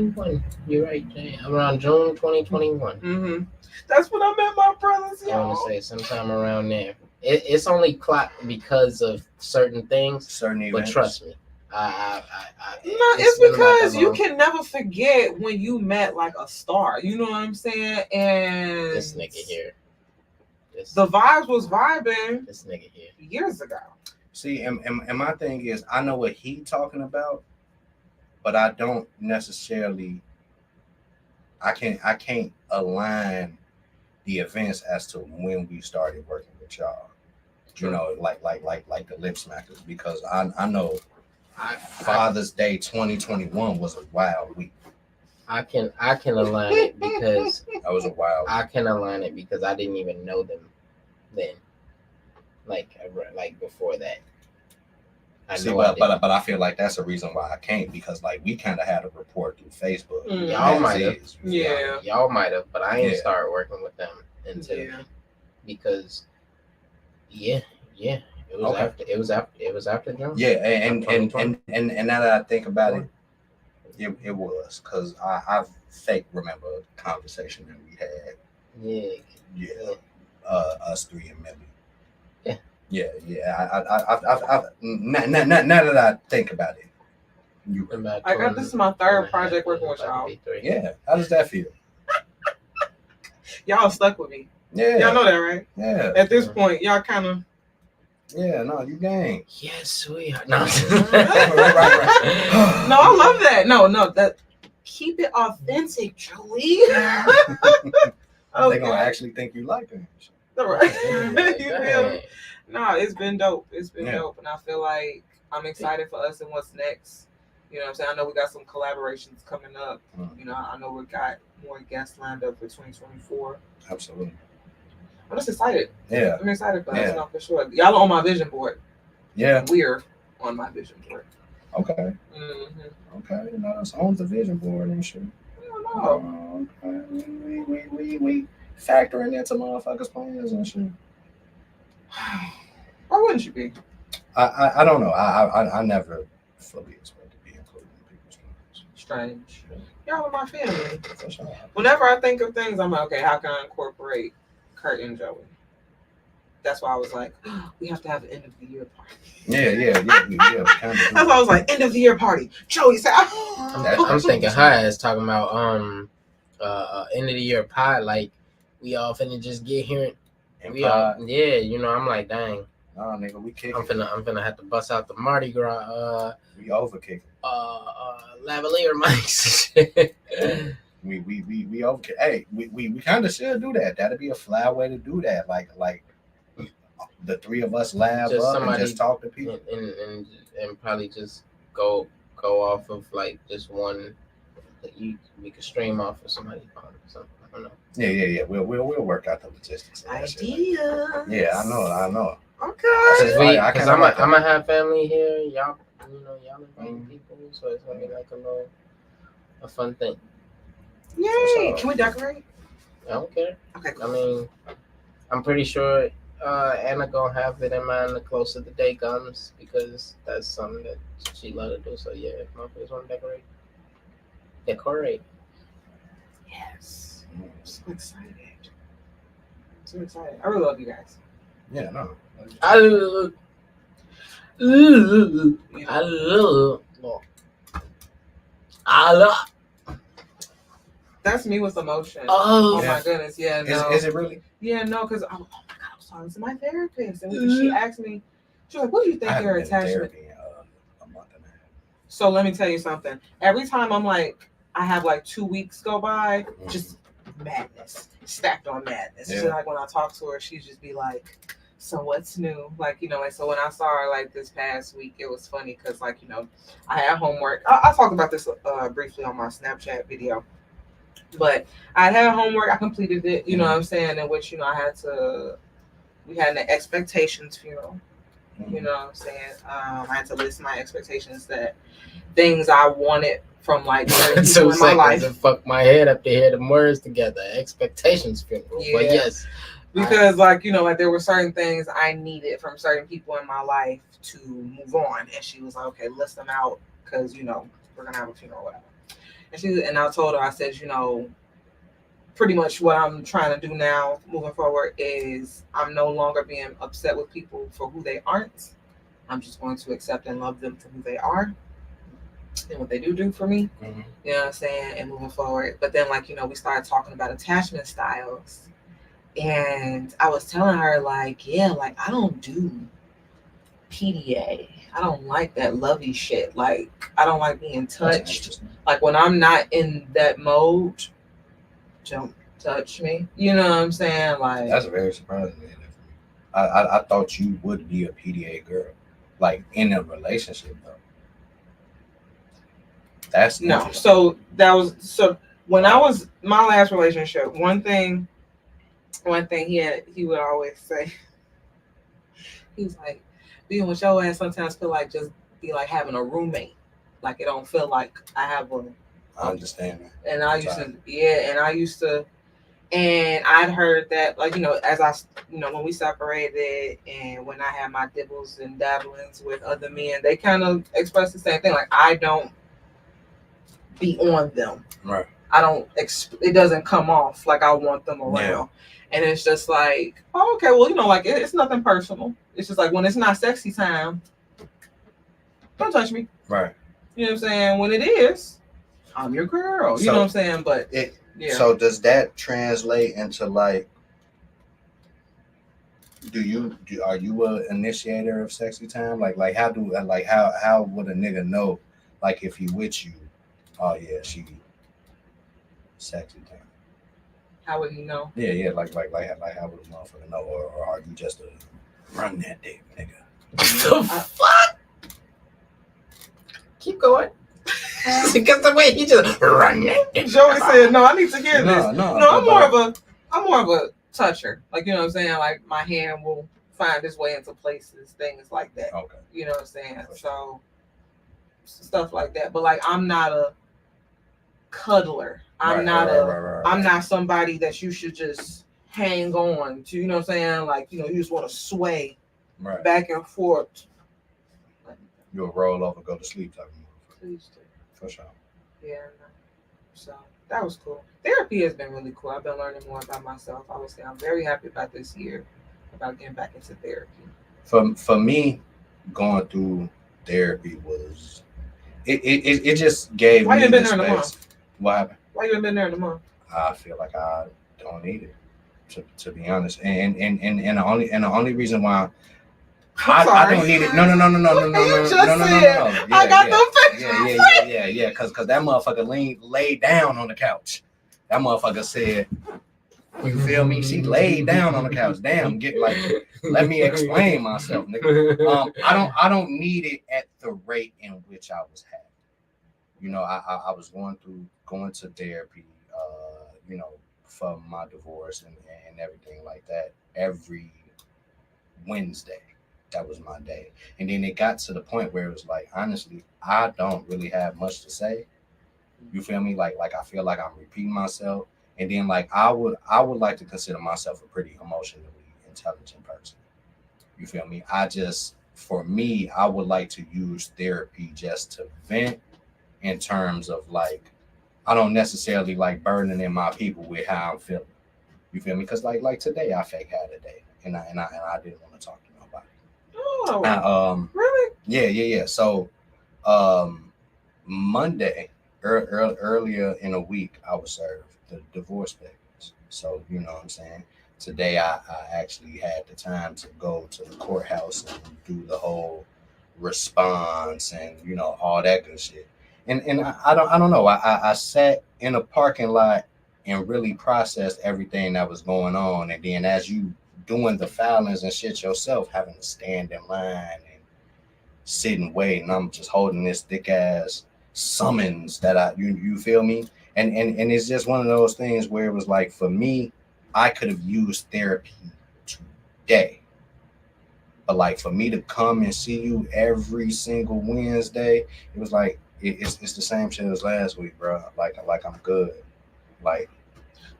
2021. You're right, Jay. Around June 2021. Mm-hmm. That's when I met my brothers, I want y'all. to say sometime around there. It's only clocked because of certain things, Certain but events. trust me, It's been about because that you long. can never forget when you met like a star. You know what I'm saying? And This nigga here. the vibes was vibing This nigga here. years ago. See, and my thing is, I know what he talking about, but I don't necessarily. I can't align the events as to when we started working with y'all. You know, like the Lip Smackers, because I know Father's Day 2021 was a wild week. I can align it because That was a wild week. I can align it because I didn't even know them then. Like before that. But I feel like that's the reason why I can't, because like we kind of had a report through Facebook. Y'all might have. Yeah. Y'all might have, but I ain't Yeah. started working with them until because it was Okay. after June. Yeah, and now that I think about it, it was because I fake remember a conversation that we had. Yeah. Us three and Millie. Yeah. I now that I think about it, you. I got this is my third project working with y'all. Yeah, how does that feel? Y'all stuck with me. Yeah, Y'all know that, right? yeah, At this point, y'all kind of. yeah. No, you gang. Yes, we are. No. No, I love that. No, that keep it authentic, Joey. They gonna actually think you like them. All right. Dang. You feel me? No, it's been dope. It's been Yeah. dope, and I feel like I'm excited for us and what's next. You know what I'm saying? I know we got some collaborations coming up. You know, I know we got more guests lined up for 2024. Absolutely. I'm just excited. Yeah, I'm excited for Yeah. us, no, for sure. Y'all are on my vision board. yeah. We're on my vision board. Okay, Mm-hmm. okay. You know, it's on the vision board and shit. I don't know. Okay. We factoring into motherfuckers' plans and shit. Why wouldn't you be? I don't know. I never fully expect to be included in people's plans. Strange. Y'all are my family. For sure. Whenever I think of things, I'm like, okay, how can I incorporate Kurt and Joey? That's why I was like, we have to have an end of the year party. Yeah. Kind of. That's why I was like, end of the year party. Joey said, I'm thinking her as talking about end of the year pod, like we all finna just get here. We all, yeah, you know, I'm like, dang. Nah, nigga, we kicking. I'm finna have to bust out the Mardi Gras We over kicking. lavalier mics. We over. Hey, we kind of should do that. That'd be a fly way to do that. Like the three of us lab Just up somebody- and just talk to people. and probably just go off of like just one that we could stream off of somebody's phone or something. I don't know. Yeah. We'll work out the logistics. Of that shit. idea. Yeah, I know. Okay. I Because kinda I'm like that. gonna have family here. Y'all invite people, so it's gonna be like a fun thing. Yay. sure. Can we decorate? I don't care. Okay, I cool. mean, I'm pretty sure Anna gonna have it in mind the closer the day comes because that's something that she love to do. So yeah, if motherfuckers want to decorate. Yes. I'm so excited. I really love you guys. Yeah, no. I love. You I know, love. that's me with emotion. Oh, Oh Yeah. my goodness. Yeah, no. Is it really? Yeah, no, because oh my God, I was talking to my therapist and she asked me, she was like, what do you think I your haven't been in attachment? therapy in a month and a half. So let me tell you something. Every time I'm like, I have like 2 weeks go by, just madness, stacked on madness. Yeah. So like when I talk to her, she'd just be like, so what's new? Like, you know, like, so when I saw her like this past week, it was funny because like, you know, I had homework. I talked about this briefly on my Snapchat video, but I had homework. I completed it, you know what I'm saying? In which, you know, we had an expectations funeral. You know what I'm saying? I had to list my expectations, that things I wanted from like certain 2 people in my seconds life. and fuck my head up to hear them words together. Expectations funeral. But Yeah. yes. Because like, you know, like there were certain things I needed from certain people in my life to move on. And she was like, okay, list them out because, you know, we're going to have a funeral or whatever. And I told her, I said, you know, pretty much what I'm trying to do now moving forward is I'm no longer being upset with people for who they aren't. I'm just going to accept and love them for who they are and what they do for me. Mm-hmm. You know what I'm saying? And moving forward. But then, like, you know, we started talking about attachment styles. And I was telling her, like, yeah, like, I don't do PDA. I don't like that lovey shit. Like, I don't like being touched. Like, when I'm not in that mode, don't touch me. You know what I'm saying? Like, that's very surprising. I thought you would be a PDA girl, like in a relationship though. That's no. So when I was my last relationship, one thing he would always say, he was like, being with your ass sometimes feel like just be like having a roommate. Like it don't feel like I have one. I understand that. And I used to, and I'd heard that, like, you know, when we separated and when I had my dibbles and dabblings with other men, they kind of expressed the same thing. Like, I don't be on them. Right. It doesn't come off like I want them around. Yeah. And it's just like, oh, okay, well, you know, like it's nothing personal. It's just like when it's not sexy time, don't touch me. Right. You know what I'm saying? When it is, I'm your girl. You know what I'm saying? But yeah. So does that translate into like, are you an initiator of sexy time? Like how would a nigga know, like if he with you, oh yeah, she sexy time. How would he know? Yeah, like how would a motherfucker know, or are you just a run that dick, nigga? The fuck? Keep going. Because the way he just run that dick. Joey said, "No, I need to hear this." No, I'm more of a toucher. Like, you know what I'm saying? Like my hand will find its way into places, things like that. Okay. You know what I'm saying? So stuff like that. But like, I'm not a cuddler. I'm not somebody that you should just hang on to. You know what I'm saying? Like, you know, you just want to sway back and forth. You'll roll over, go to sleep type of move. Please do. For sure. Yeah. No. So that was cool. Therapy has been really cool. I've been learning more about myself. I would say I'm very happy about this year, about getting back into therapy. For me, going through therapy was it just gave Why me you been the there in a space. month? What happened? Why you been there in a month? I feel like I don't need it, to be honest. And the only reason why I don't need it. No. I got them pictures. Yeah. Cause that motherfucker laid down on the couch. That motherfucker said, you feel me? She laid down on the couch. Damn, let me explain myself, nigga. I don't need it at the rate in which I was having. You know, I was going to therapy, you know, for my divorce and everything like that every Wednesday. That was my day. And then it got to the point where it was like, honestly, I don't really have much to say. You feel me? Like I feel like I'm repeating myself. And then like I would like to consider myself a pretty emotionally intelligent person. You feel me? For me, I would like to use therapy just to vent in terms of like, I don't necessarily like burdening my people with how I'm feeling. You feel me? Because like today I fake had a day and I didn't want to talk to nobody. Oh, really? Yeah. So, Monday, earlier in a week, I was served the divorce papers. So, you know what I'm saying? Today, I actually had the time to go to the courthouse and do the whole response and, you know, all that good shit. And I don't know. I sat in a parking lot and really processed everything that was going on. And then as you doing the filings and shit yourself, having to stand in line and sit and wait, and I'm just holding this thick ass summons that you feel me? And it's just one of those things where it was like, for me, I could have used therapy today. But like for me to come and see you every single Wednesday, it was like it's the same shit as last week, bro. Like I'm good. Like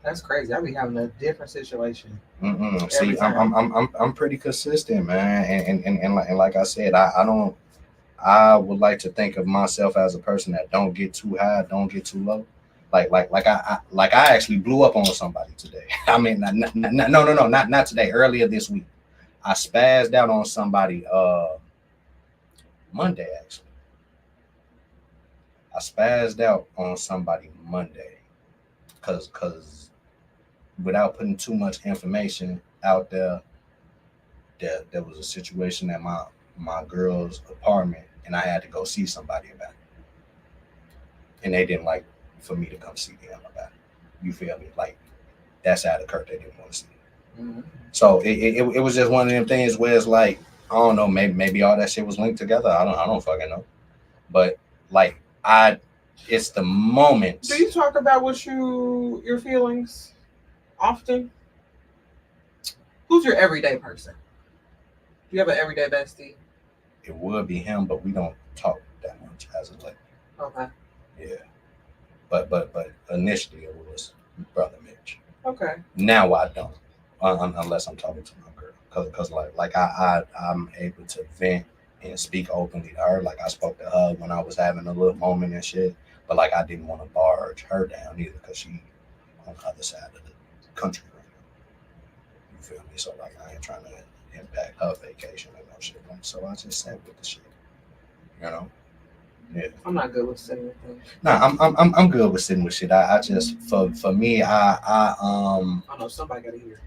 that's crazy. I be having a different situation. See, I'm pretty consistent, man. And like I said, I I would like to think of myself as a person that don't get too high, don't get too low. Like I actually blew up on somebody today. I mean, not today. Earlier this week, I spazzed out on somebody. Monday actually, I spazzed out on somebody Monday, cause without putting too much information out there, there was a situation at my girl's apartment, and I had to go see somebody about it, and they didn't like for me to come see them about it. You feel me? Like that's how the Kurt they didn't want to see it. Mm-hmm. So it was just one of them things where it's like, I don't know, maybe all that shit was linked together. I don't fucking know. But like it's the moments. Do you talk about your feelings often? Who's your everyday person? Do you have an everyday bestie? It would be him, but we don't talk that much as of late. Okay. Yeah. But initially it was brother Mitch. Okay. Now I don't, unless I'm talking to my girl, because like I'm able to vent and speak openly to her. Like I spoke to her when I was having a little moment and shit, but like I didn't want to barge her down either, because she on the other side of the country right now. You feel me? So like I ain't trying to impact her vacation or no shit. Like, so I just sat with the shit. You know? Yeah. I'm not good with sitting with things. Nah, I'm good with sitting with shit. I just for me I know somebody gotta hear.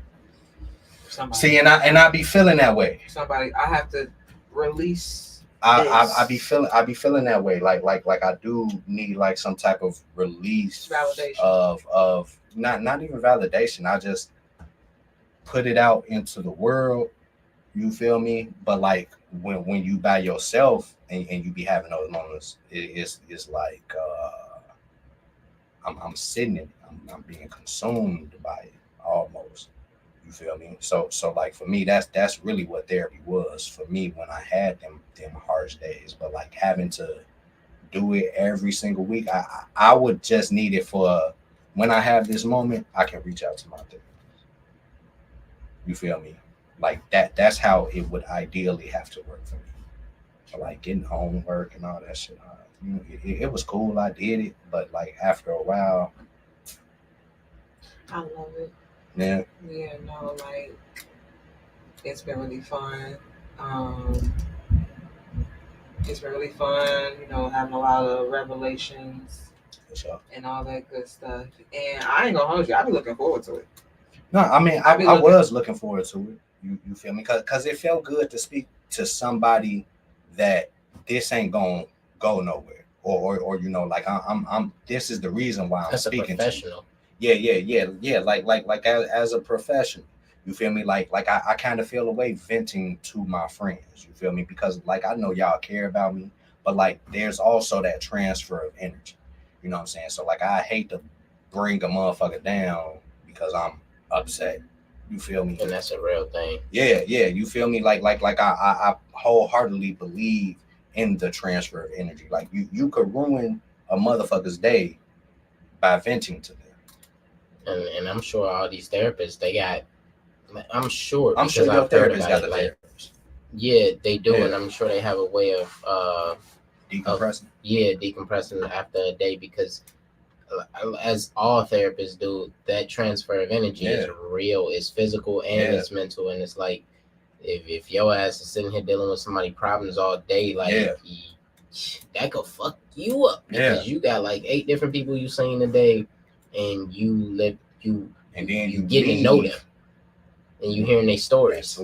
Somebody. See, and I be feeling that way. Somebody, I have to release. I be feeling that way. Like I do need like some type of release, validation of not even validation. I just put it out into the world. You feel me? But like when you by yourself and you be having those moments, it's like I'm sitting in it. I'm being consumed by it almost. You feel me? So like for me, that's really what therapy was for me when I had them harsh days. But like having to do it every single week, I would just need it for when I have this moment, I can reach out to my therapist. You feel me? Like that's how it would ideally have to work for me. So like getting homework and all that shit. It was cool. I did it, but like after a while, I love it. Yeah. Yeah, no, like it's been really fun. It's been really fun, having a lot of revelations and all that good stuff. And I ain't gonna hold you. I've been looking forward to it. No, I mean I was looking forward to it. You feel me? Cause it felt good to speak to somebody that this ain't gonna go nowhere, or like I'm this is the reason why I'm speaking to you. Yeah. Like as a professional, you feel me? Like I kind of feel a way venting to my friends. You feel me? Because like I know y'all care about me, but like there's also that transfer of energy. You know what I'm saying? So like I hate to bring a motherfucker down because I'm upset. You feel me? And that's a real thing. Yeah. You feel me? Like I wholeheartedly believe in the transfer of energy. Like you could ruin a motherfucker's day by venting to them. And I'm sure all these therapists, they got. I'm sure your therapist got the therapist. Yeah, they do, Yeah. and I'm sure they have a way of decompressing. Decompressing after a day, because as all therapists do, that transfer of energy is real. It's physical and it's mental, and it's like if your ass is sitting here dealing with somebody's problems all day, like that could fuck you up because you got like 8 different people you seen a day, and you getting to know them, and you hearing their stories.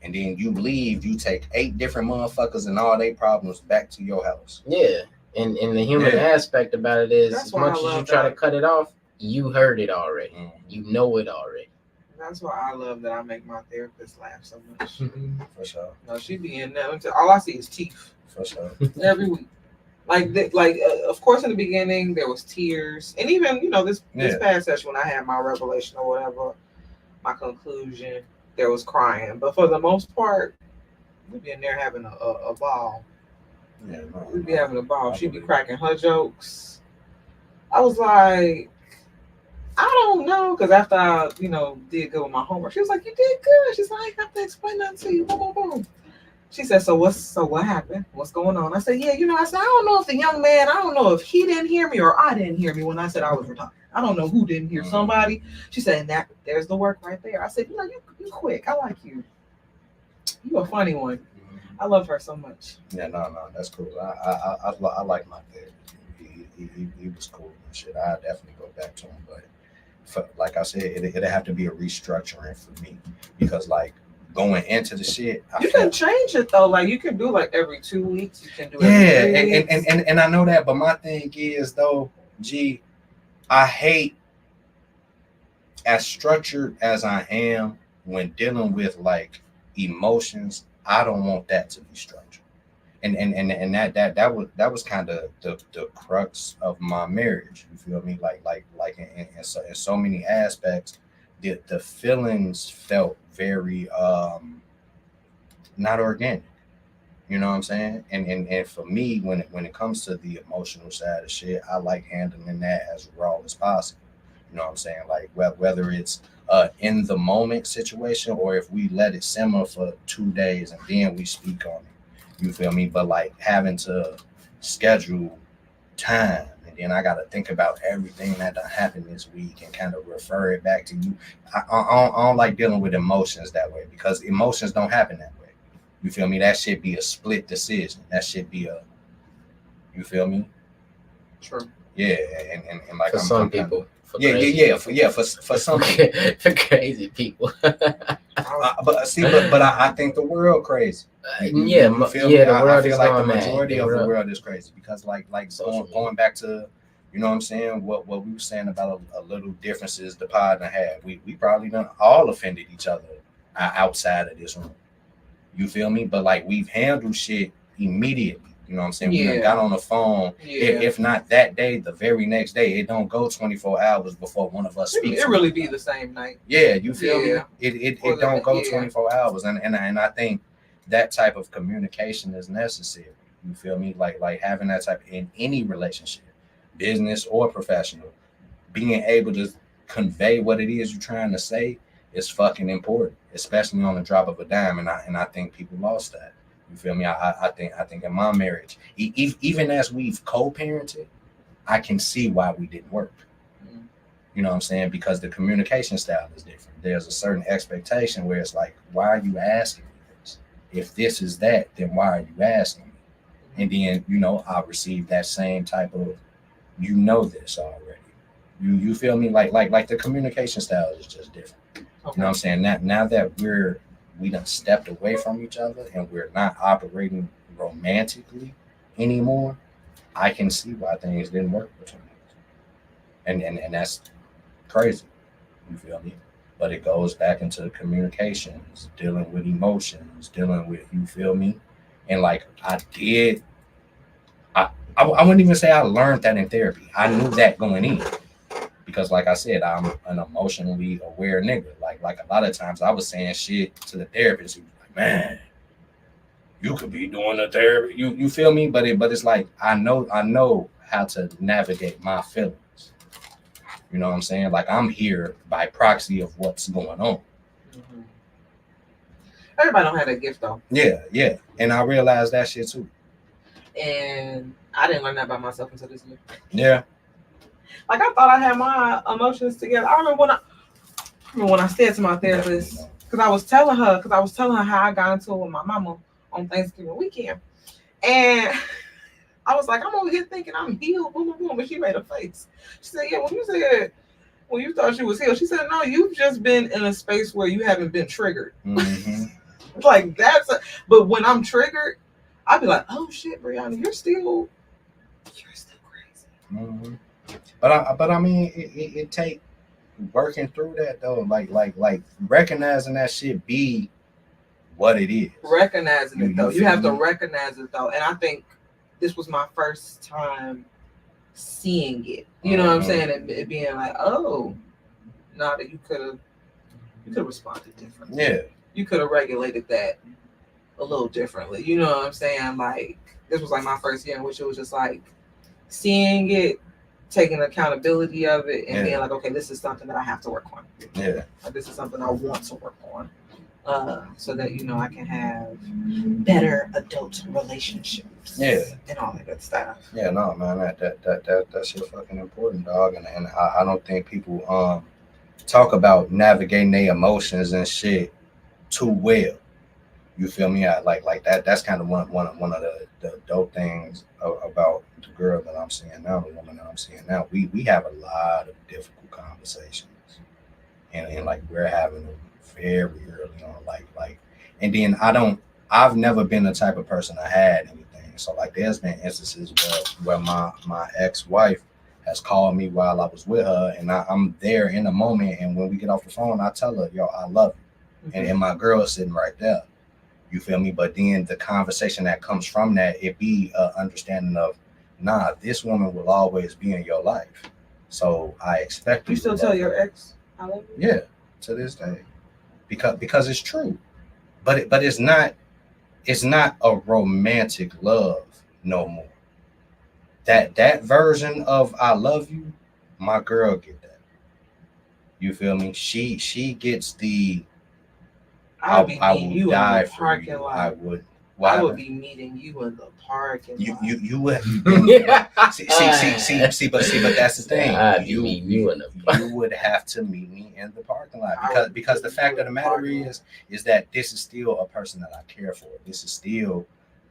And then you leave, you take 8 different motherfuckers and all their problems back to your house. Yeah. And the human aspect about it is, as much as you try to cut it off, you heard it already. Mm-hmm. You know it already. That's why I love that I make my therapist laugh so much. For sure. No, she be in there. All I see is teeth. For sure. Every week. Of course, in the beginning, there was tears. And even, this past session when I had my revelation or whatever, my conclusion, there was crying. But for the most part, we'd be in there having a ball. Yeah, we'd be having a ball. She'd be cracking her jokes. I was like, I don't know. Because after I, did good with my homework, she was like, you did good. She's like, I have to explain that to you. Boom, boom, boom. She said, so what happened? What's going on? I said, yeah, I said, I don't know if the young man, I don't know if he didn't hear me or I didn't hear me when I said I was retired. I don't know who didn't hear somebody. She said, and there's the work right there. I said, you quick. I like you. You a funny one. I love her so much. Yeah, no, that's cool. I like my dad. He was cool and shit. I definitely go back to him, but like I said, it'd have to be a restructuring for me because like going into the shit, you can change it though. Like you can do like every 2 weeks. You can do every 3 weeks. and I know that, but my thing is though, I hate as structured as I am when dealing with like emotions. I don't want that to be structured, and that was kind of the crux of my marriage. You feel me? Like in so many aspects, the feelings felt very not organic. You know what I'm saying? And for me, when it comes to the emotional side of shit, I like handling that as raw as possible. You know what I'm saying? Like whether it's in the moment situation or if we let it simmer for 2 days and then we speak on it. You feel me? But like having to schedule time and then I got to think about everything that happened this week and kind of refer it back to you. I don't like dealing with emotions that way because emotions don't happen that way. You feel me? That should be a split decision. That should be you feel me? True. Yeah, and like for some people. For some people. For crazy people. But I think the world crazy. The world is like the majority of the world is crazy because like going back to, you know what I'm saying, what we were saying about a little differences the pod and had. We probably done all offended each other outside of this room. You feel me? But like we've handled shit immediately. You know what I'm saying? We got on the phone. If not that day, the very next day. It don't go 24 hours before one of us speaks. It really be the same night. Yeah, you feel me? It don't go 24 hours. And I think that type of communication is necessary. You feel me? Like having that type in any relationship, business or professional, being able to convey what it is you're trying to say is fucking important, especially on the drop of a dime. And I think people lost that. You feel me? I think in my marriage, even as we've co-parented, I can see why we didn't work. You know what I'm saying? Because the communication style is different. There's a certain expectation where it's like, why are you asking me this? If this is that, then why are you asking me? And then, I received that same type of, this already. You feel me? Like the communication style is just different. Okay. You know what I'm saying? Now that we done stepped away from each other and we're not operating romantically anymore, I can see why things didn't work between us. And that's crazy. You feel me? But it goes back into communications, dealing with emotions, dealing with, you feel me? And like I wouldn't even say I learned that in therapy. I knew that going in. Because like I said, I'm an emotionally aware nigga. Like a lot of times I was saying shit to the therapist. He was like, man, you could be doing the therapy. You feel me? But it's like I know how to navigate my feelings. You know what I'm saying? Like I'm here by proxy of what's going on. Mm-hmm. Everybody don't have that gift though. Yeah. And I realized that shit too. And I didn't learn that about myself until this year. Yeah. Like I thought I had my emotions together. I remember when I said to my therapist, because I was telling her how I got into it with my mama on Thanksgiving weekend, and I was like, I'm over here thinking I'm healed, boom, boom, boom, but she made a face. She said, yeah, when you thought you was healed, she said, no, you've just been in a space where you haven't been triggered. Mm-hmm. Like but when I'm triggered, I'd be like, oh shit, Brianna, you're still crazy. Mm-hmm. But I mean, it take working through that though, like recognizing that shit be what it is. Recognizing it though, you have to recognize it though, and I think this was my first time seeing it. You know what I'm saying? It being like, oh, now that you could have responded differently. Yeah, you could have regulated that a little differently. You know what I'm saying? Like this was like my first year in which it was just like seeing it, taking accountability of it, and being like, okay, this is something that I have to work on. Yeah. Like, this is something I want to work on. so that I can have better adult relationships. Yeah. And all that good stuff. Yeah, no, man, that shit fucking important, dog. And I don't think people talk about navigating their emotions and shit too well. You feel me? Like that. That's kind of one of the dope things about the girl that I'm seeing now, the woman that I'm seeing now. We have a lot of difficult conversations, and like we're having them very early on. Like, and then I've never been the type of person that had anything. So like, there's been instances where my ex-wife has called me while I was with her, and I'm there in the moment. And when we get off the phone, I tell her, "Yo, I love you," and my girl is sitting right there. You feel me? But then the conversation that comes from that, it be an understanding of, nah, this woman will always be in your life. So I expect you still tell your ex I love you? Yeah, to this day, because it's true. But it's not a romantic love no more. That version of I love you, my girl get that. You feel me? She gets the I will die for you. I would. I would be meeting you in the parking lot. You would. See, but that's the thing. You would have to meet me in the parking lot because the fact of the matter is that this is still a person that I care for. This is still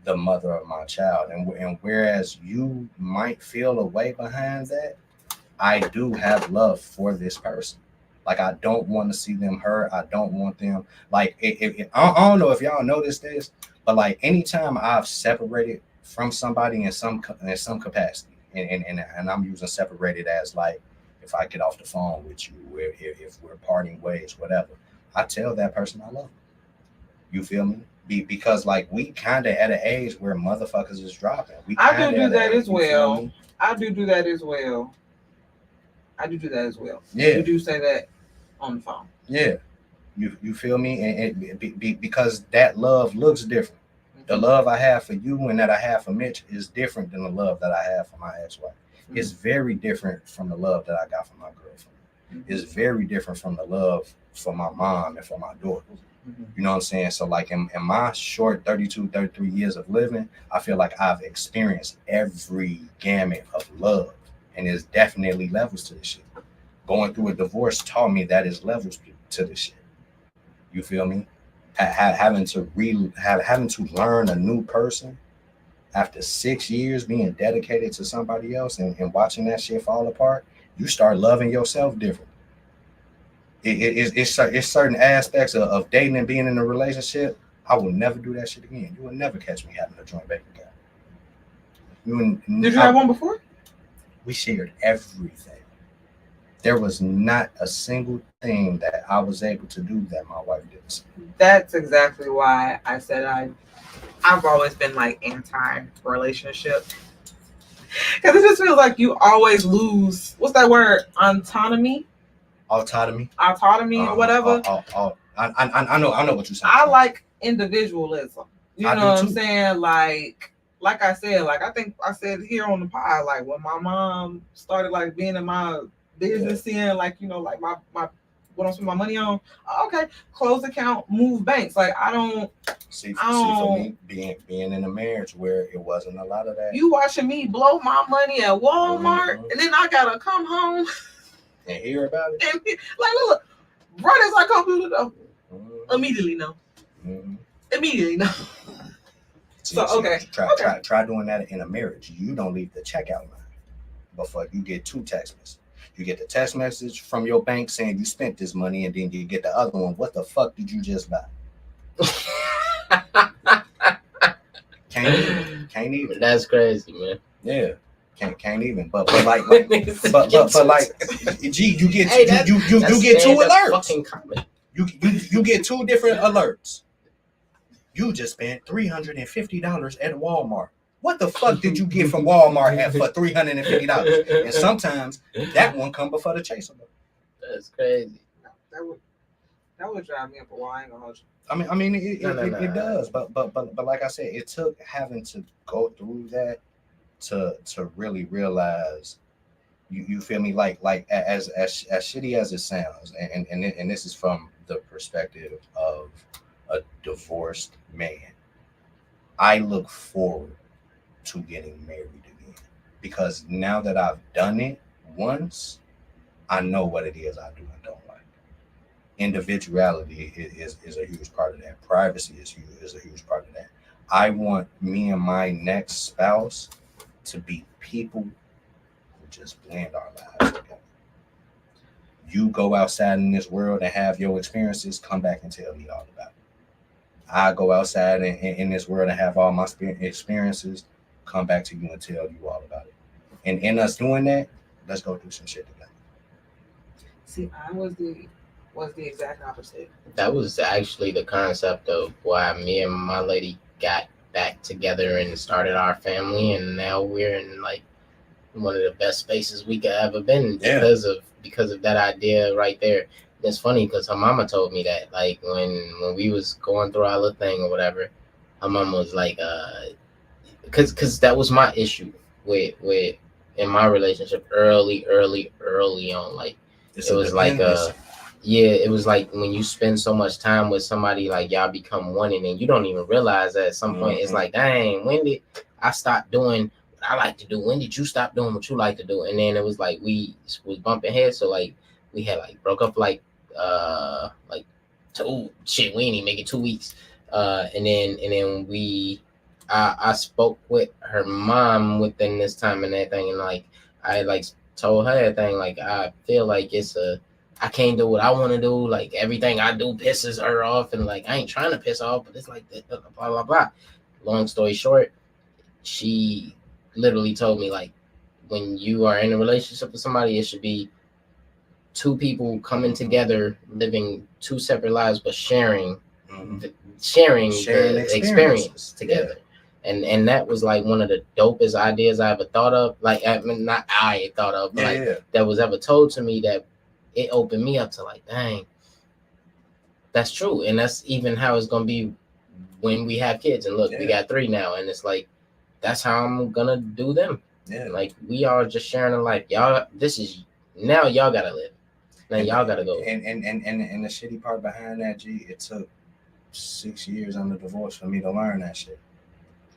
the mother of my child, and whereas you might feel a way behind that, I do have love for this person. Like, I don't want to see them hurt. I don't want them, like, I don't know if y'all noticed this, but like anytime I've separated from somebody in some capacity, and I'm using separated as like if I get off the phone with you, if we're parting ways, whatever, I tell that person I love them. You feel me? Because like we kind of at an age where motherfuckers is dropping. I do that as well. I do that as well. Yeah. You do say that on the phone. Yeah. You feel me? And because that love looks different. Mm-hmm. The love I have for you and that I have for Mitch is different than the love that I have for my ex-wife. Mm-hmm. It's very different from the love that I got from my girlfriend. Mm-hmm. It's very different from the love for my mom and for my daughter. Mm-hmm. You know what I'm saying? So like in my short 33 years of living, I feel like I've experienced every gamut of love. And there's definitely levels to this shit. Going through a divorce taught me that is levels to this shit. You feel me? Having to learn a new person after 6 years being dedicated to somebody else and watching that shit fall apart, you start loving yourself different. It's certain aspects of dating and being in a relationship. I will never do that shit again. You will never catch me having a joint bank account. Did you have one before? We shared everything. There was not a single thing that I was able to do that my wife didn't. That's exactly why I said I've always been like anti-relationship. Because it just feels like you always lose, what's that word? Autonomy, whatever. I know what you're saying. I like individualism. You know what I'm saying? Like I said, like I think I said here on the pod, like when my mom started like being in my business, seeing like, you know, like my what I'm spending my money on, okay, close account, move banks. Like I don't see for me being in a marriage where it wasn't a lot of that. You watching me blow my money at Walmart, and then I gotta come home and hear about it. And like look, right as I come through the door, immediately no. Immediately no. So okay. Try doing that in a marriage. You don't leave the checkout line before you get 2 text messages. You get the text message from your bank saying you spent this money, and then you get the other one. What the fuck did you just buy? Can't even. That's crazy, man. Yeah. Can't even. But like gee, you get you get 2 alerts. You get 2 different alerts. You just spent $350 at Walmart. What the fuck did you get from Walmart for $350? And sometimes that one come before the chaser. That's crazy. That would drive me up a while. I ain't gonna hold you. I mean, it does. But like I said, it took having to go through that to really realize. You feel me? Like as shitty as it sounds, and this is from the perspective of a divorced man. I look forward to getting married again because now that I've done it once, I know what it is I do and don't like. Individuality is a huge part of that. Privacy is a huge part of that. I want me and my next spouse to be people who just blend our lives together. You go outside in this world and have your experiences, come back and tell me all about it. I go outside in this world and have all my experiences, come back to you and tell you all about it. And in us doing that, let's go do some shit together. See, I was the exact opposite. That was actually the concept of why me and my lady got back together and started our family, and now we're in like one of the best spaces we could ever been because of that idea right there. It's funny because her mama told me that, like, when we was going through our little thing or whatever, her mama was like, because that was my issue with in my relationship early on. Like, it was like it was like when you spend so much time with somebody, like y'all become one, and then you don't even realize that at some point it's like, dang, when did I stop doing what I like to do? When did you stop doing what you like to do? And then it was like we was bumping heads, so like we had like broke up like we ain't even make it 2 weeks, and then I spoke with her mom within this time and everything, and like I like told her everything, like I feel like I can't do what I want to do, like everything I do pisses her off, and like I ain't trying to piss her off, but it's like blah blah blah. Long story short, she literally told me, like, when you are in a relationship with somebody, it should be two people coming together, living two separate lives, but sharing the experience together. Yeah. And that was like one of the dopest ideas I ever thought of. Like, I mean, not I thought of, but that was ever told to me, that it opened me up to like, dang, that's true. And that's even how it's going to be when we have kids. And look, we got 3 now, and it's like, that's how I'm going to do them. Yeah. Like, we are just sharing a life. Y'all, now y'all got to live. Now y'all got to go. And the shitty part behind that, G, it took 6 years on the divorce for me to learn that shit.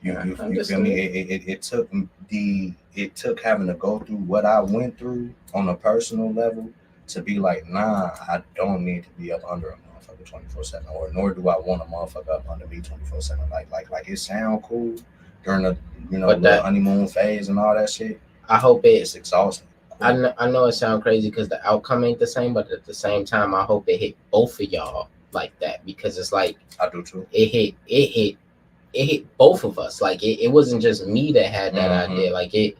You feel me? It took having to go through what I went through on a personal level to be like, nah, I don't need to be up under a motherfucker 24/7, or nor do I want a motherfucker up under me 24/7. Like it sound cool during the the honeymoon phase and all that shit. I hope it's exhausting. Cool. I know it sounds crazy because the outcome ain't the same, but at the same time, I hope it hit both of y'all like that, because it's like, I do too. It hit both of us. Like it wasn't just me that had that idea. Like it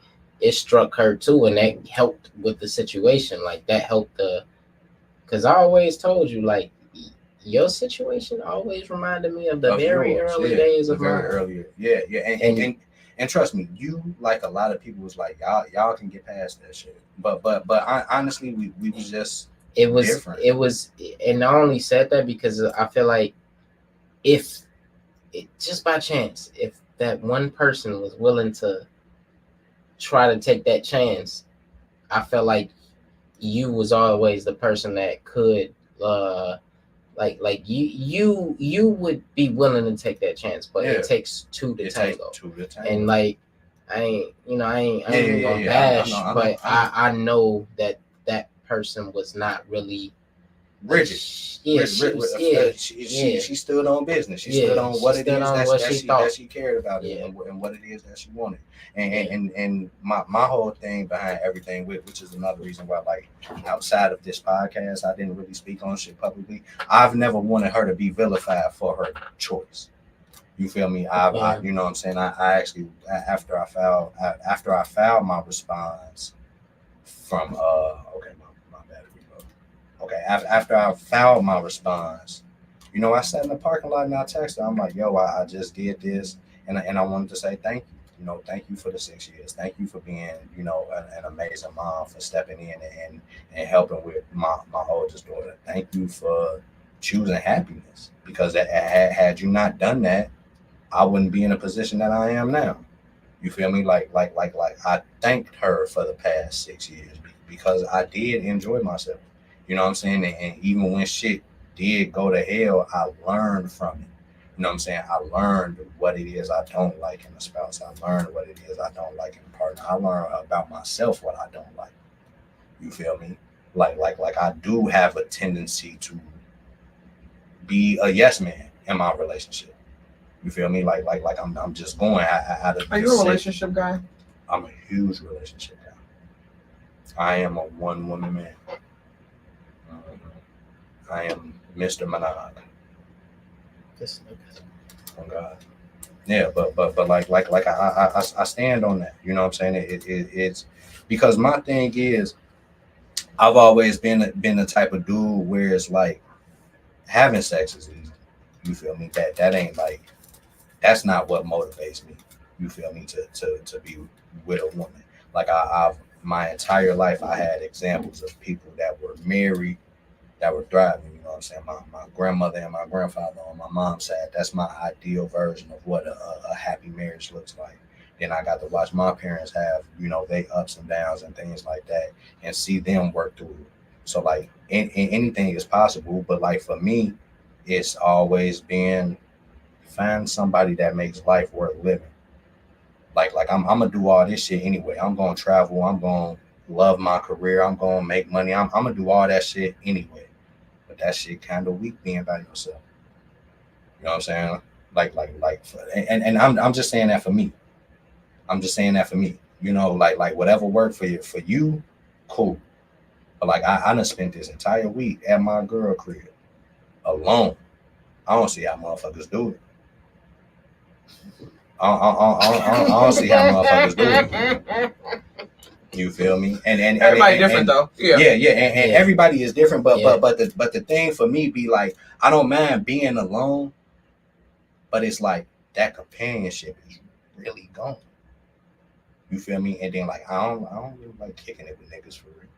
struck her too, and that helped with the situation. Like that helped because I always told you, like, your situation always reminded me of the very early days of mine. Earlier. Yeah. And trust me, you, like a lot of people, was like, y'all can get past that shit. But honestly, we was just different. It was, and I only said that because I feel like if just by chance, if that one person was willing to try to take that chance, I felt like you was always the person that could like you would be willing to take that chance, but it takes two to tango. And like I ain't even gonna bash, but I know that person was not really rigid. She stood on business. She stood on what it is that she cared about it, and what it is that she wanted. And my whole thing behind everything, which is another reason why, like, outside of this podcast, I didn't really speak on shit publicly. I've never wanted her to be vilified for her choice. You feel me? I you know what I'm saying? I actually, after I filed my response from after I filed my response, I sat in the parking lot and I texted her. I'm like, yo, I just did this, and I wanted to say thank you. Thank you for the 6 years. Thank you for being, an amazing mom, for stepping in and helping with my oldest daughter. Thank you for choosing happiness, because had you not done that, I wouldn't be in a position that I am now. You feel me? Like I thanked her for the past 6 years because I did enjoy myself. You know what I'm saying? And even when shit did go to hell, I learned from it. You know what I'm saying? I learned what it is I don't like in a spouse. I learned what it is I don't like in a partner. I learned about myself what I don't like. You feel me? Like I do have a tendency to be a yes man in my relationship. You feel me? Like I'm just going out of. Are you a relationship guy? I'm a huge relationship guy. I am a one woman man. I am Mr. Minaj. Oh God. Yeah, but like I stand on that. You know what I'm saying? It's because my thing is, I've always been the type of dude where it's like having sex is easy. You feel me? That ain't like, that's not what motivates me. You feel me? To be with a woman. Like I've my entire life I had examples of people that were married that were thriving. You know what I'm saying? My grandmother and my grandfather on my mom's side, that's my ideal version of what a happy marriage looks like. Then I got to watch my parents have, you know, they ups and downs and things like that, and see them work through it. So like anything is possible, but like for me, it's always been find somebody that makes life worth living. Like I'm gonna do all this shit anyway. I'm gonna travel. I'm gonna love my career. I'm gonna make money. I'm gonna do all that shit anyway. But that shit kind of weak being by yourself. You know what I'm saying? And I'm just saying that for me. I'm just saying that for me. You know, like whatever worked for you, cool. But like I done spent this entire week at my girl crib alone. I don't see how motherfuckers do it. I don't see how motherfuckers do it. You feel me? And everybody different though. Yeah. And everybody is different. But the thing for me be like, I don't mind being alone, but it's like that companionship is really gone. You feel me? And then like I don't really like kicking it with niggas for real.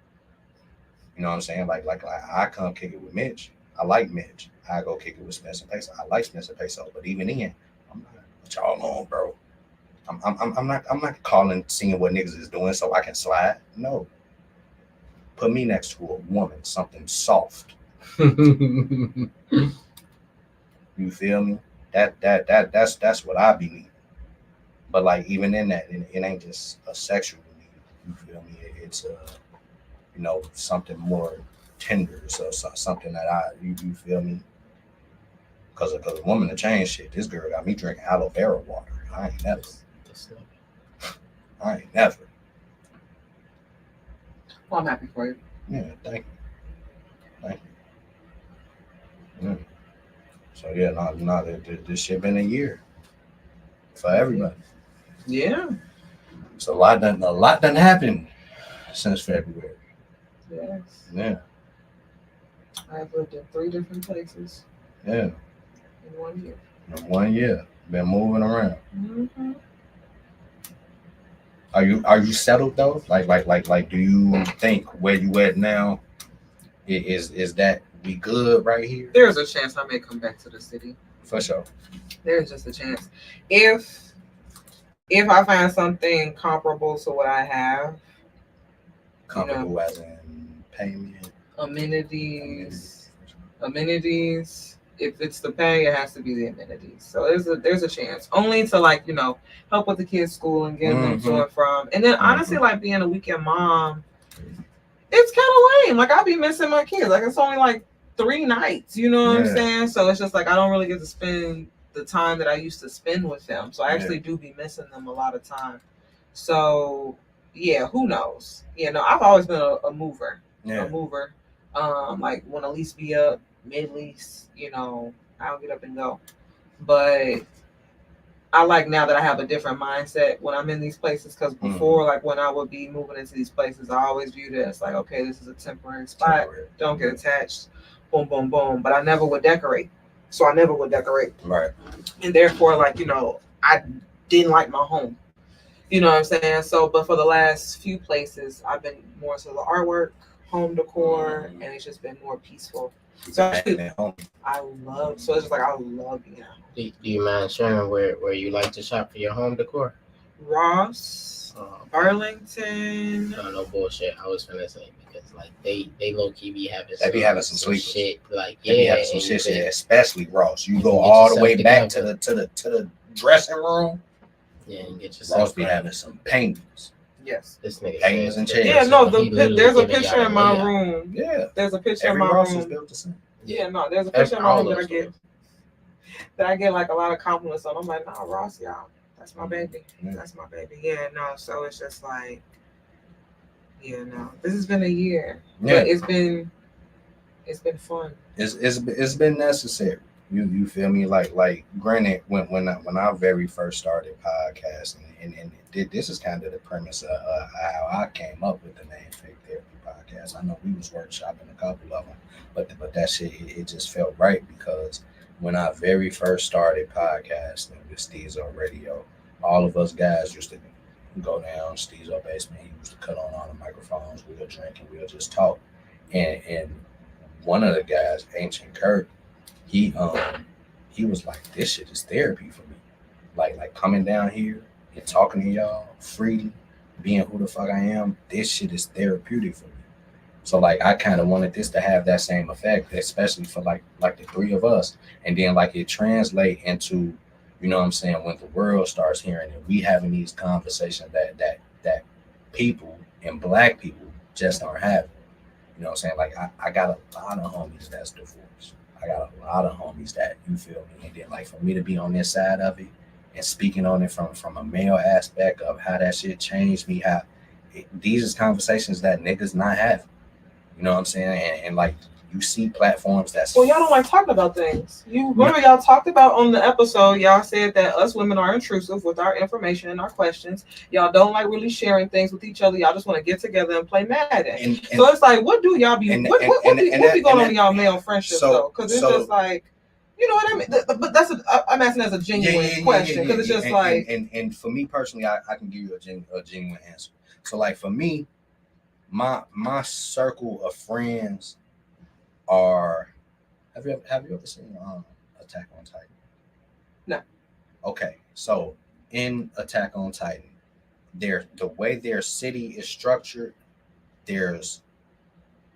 You know what I'm saying? Like I come kick it with Mitch. I like Mitch. I go kick it with Spencer Peso. I like Spencer Peso, but even then, I'm not what y'all on, bro. I'm not calling, seeing what niggas is doing so I can slide. No. Put me next to a woman, something soft. You feel me? That's what I believe. But like even in that, it ain't just a sexual need. You feel me? It's you know, something more tender, so something that you feel me? Because a woman to change shit. This girl got me drinking aloe vera water. I ain't never. Well, I'm happy for you. Yeah, thank you. So yeah, this shit been a year for everybody. Yeah. So a lot done happened since February. Yes. Yeah. I've lived in 3 different places. Yeah. In 1 year. In 1 year, been moving around. Mm-hmm. Are you settled though? Like do you think where you at now is that we good right here? There's a chance I may come back to the city. For sure. There's just a chance. If I find something comparable to what I have. Comparable, you know, as in payment. Amenities. If it's the pay, it has to be the amenities. So there's a chance. Only to like, you know, help with the kids' school and get them to and from. And then honestly, like being a weekend mom, it's kind of lame. Like I'll be missing my kids. Like it's only like 3 nights, you know what I'm saying? So it's just like I don't really get to spend the time that I used to spend with them. So I actually do be missing them a lot of time. So yeah, who knows? You know, I've always been a mover. Yeah. A mover. Like want to lease be up, mid-lease, you know, I'll get up and go. But I like now that I have a different mindset when I'm in these places, because before, like when I would be moving into these places, I always viewed it as like, okay, this is a temporary spot. Don't get attached. Boom, boom, boom. But I never would decorate. So I never would decorate. Right. And therefore, like, you know, I didn't like my home. You know what I'm saying? So, but for the last few places, I've been more to the artwork, home decor, and it's just been more peaceful. So actually, I love being at home. Do you mind sharing where you like to shop for your home decor? Ross, Burlington. No bullshit. I was finna say because like they low key be having some sleepers. shit. Like They be having some shit, especially Ross. You go all the way back to the dressing room. Yeah, and get yourself. Ross be having some paintings. Yes. This nigga. Paintings and chairs. Yeah, no. He There's a literally picture giving in my y'all a room. Yeah. There's a picture Every in my Ross is room. built the same. Yeah, no. There's a picture in my all room that I those get. That I get like a lot of compliments on. I'm like, nah, Ross, y'all. That's my baby. Yeah. That's my baby. Yeah, no. So it's just like, yeah, no. This has been a year. Yeah. But it's been fun. It's been necessary. You feel me? Like granted, when I very first started podcasting, and this is kind of the premise of how I came up with the name Fake Therapy Podcast. I know we was workshopping a couple of them, but that shit it just felt right because when I very first started podcasting with Steezo Radio, all of us guys used to go down Steezo basement. He used to cut on all the microphones. We'll drink and we'll just talk. And one of the guys, Ancient Kirk, he was like, this shit is therapy for me. Like coming down here and talking to y'all freely, being who the fuck I am, this shit is therapeutic for me. So like I kind of wanted this to have that same effect, especially for like the three of us. And then like it translate into, you know what I'm saying, when the world starts hearing it, we having these conversations that people and black people just aren't having. You know what I'm saying? Like I got a lot of homies that's divorced. I got a lot of homies that, you feel me? And then like for me to be on this side of it and speaking on it from a male aspect of how that shit changed me, these is conversations that niggas not having. You know what I'm saying? And like you see platforms that's Well, y'all don't like talking about things. You remember y'all talked about on the episode, y'all said that us women are intrusive with our information and our questions. Y'all don't like really sharing things with each other. Y'all just want to get together and play Madden. So it's like, what do y'all be? What be going on in y'all male friendships though? Because it's just like, you know what I mean. But I'm asking as a genuine question because it's just like. And for me personally, I can give you a genuine answer. So like for me, my circle of friends are. Have you ever seen Attack on Titan? No. Okay, so in Attack on Titan, the way their city is structured, there's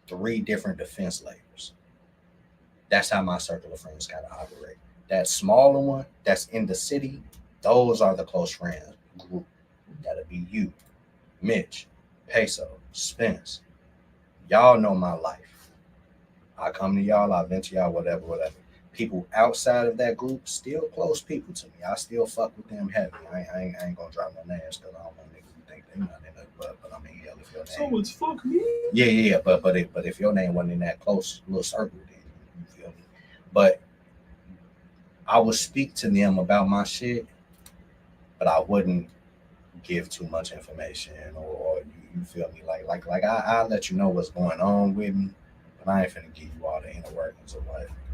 3 different defense layers. That's how my circle of friends kind of operate. That smaller one that's in the city, those are the close friends group. That'll be you, Mitch, Peso, Spence. Y'all know my life. I come to y'all, I vent to y'all, whatever. People outside of that group, still close people to me. I still fuck with them heavy. I ain't gonna drop no names because I don't want niggas to think they not in it. But I mean, hell, if your name. So it's fuck me. Yeah. But if your name wasn't in that close little circle, then you feel me. But I would speak to them about my shit, but I wouldn't give too much information or you feel me. Like I let you know what's going on with me. But I ain't finna give you all the inner workings of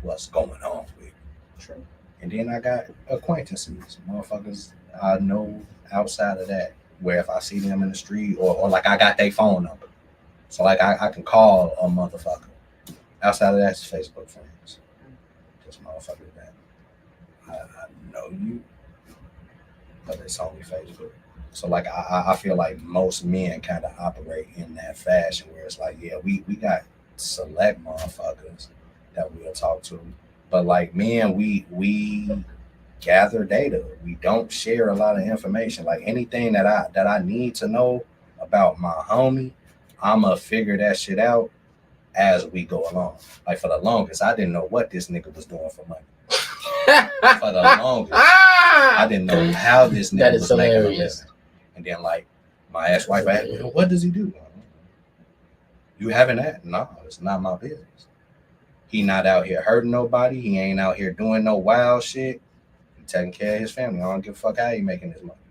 what's going on with me. True. And then I got acquaintances, motherfuckers I know outside of that, where if I see them in the street or like I got their phone number. So like I can call a motherfucker. Outside of that, it's Facebook friends. Just motherfuckers that I know you, but it's only Facebook. So like I feel like most men kind of operate in that fashion where it's like, yeah, we got select motherfuckers that we'll talk to, but like men, we gather data. We don't share a lot of information. Like anything that I need to know about my homie, I'ma figure that shit out as we go along. Like for the longest, I didn't know what this nigga was doing for money. For the longest, I didn't know how this nigga was making a living. And then like my ex-wife asked me, what does he do? You having that? No, it's not my business. He not out here hurting nobody. He ain't out here doing no wild shit. He taking care of his family. I don't give a fuck how he making his money.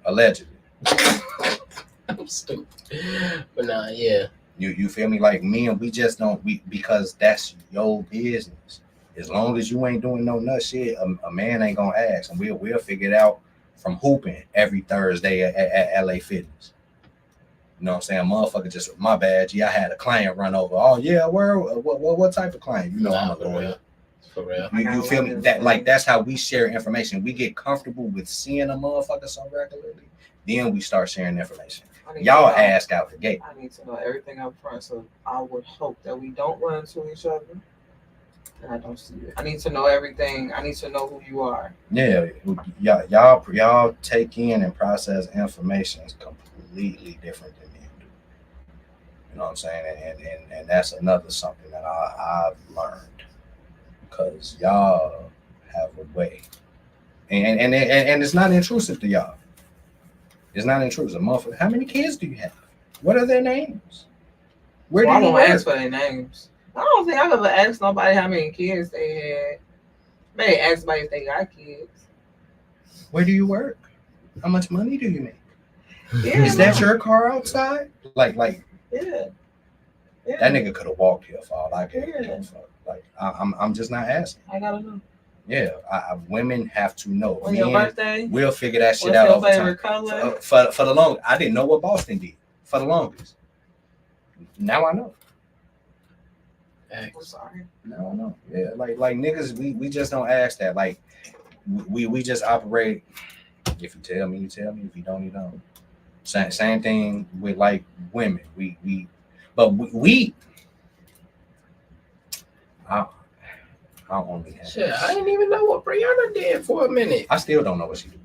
Allegedly. I'm stupid. But nah, yeah. You feel me? Like me and we just don't because that's your business. As long as you ain't doing no nut shit, a man ain't gonna ask, and we'll figure it out from hooping every Thursday at LA Fitness. You know what I'm saying? Motherfucker, just my bad. I had a client run over. Oh yeah, what type of client? You know, I'm a lawyer. For real. You feel me? That like that's how we share information. We get comfortable with seeing a motherfucker so regularly, then we start sharing information. Y'all ask out the gate. I need to know everything up front, so I would hope that we don't run into each other. And I don't see it. I need to know everything. I need to know who you are. Yeah, y'all take in and process information is completely different than men do. You know what I'm saying? And that's another something that I've learned, because y'all have a way, and it's not intrusive to y'all. It's not intrusive. Motherfucker, how many kids do you have? What are their names? Where do I you won't work? ask for their names. I don't think I've ever asked nobody how many kids they had. Maybe ask somebody if they got kids. Where do you work? How much money do you make? Yeah. Is that your car outside? Like Yeah. that nigga could have walked here for all I gave Yeah. a fuck. Like I'm just not asking. I gotta know. Yeah, women have to know. When your birthday? We'll figure that shit What's out your over time. favorite color? For the long, I didn't know what Boston did for the longest. Now I know. I'm sorry. Now I know. Yeah, like niggas, we just don't ask that. Like we just operate. If you tell me, you tell me. If you don't, you don't. Same thing with like women. I only have. Shit, I didn't even know what Brianna did for a minute. I still don't know what she do.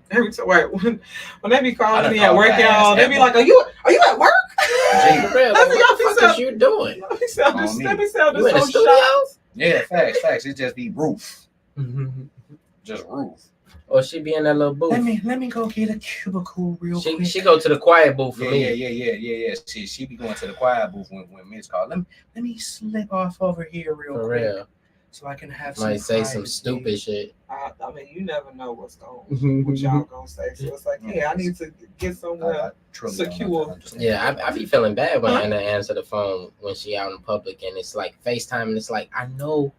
Every time, when they be I calling done me at called work, her y'all, ass they at be work. like, are you at work? Gee. For real, like, what the fuck is you doing? Let me sound this. On me. Let me sound You in the this so studio? shocked. Yeah, facts. It just be roof. Just roof. Or she be in that little booth. Let me go get a cubicle real quick. She go to the quiet booth for me. Yeah. She be going to the quiet booth when Mitch called. Let me slip off over here real For quick, real. so I can have Might say some privacy. stupid shit. I mean, you never know what y'all gonna say. So it's like, yeah, I need to get somewhere. I truly don't secure. understand. Yeah, I be feeling bad when Anna answer the phone when she out in public and it's like FaceTime and it's like, I know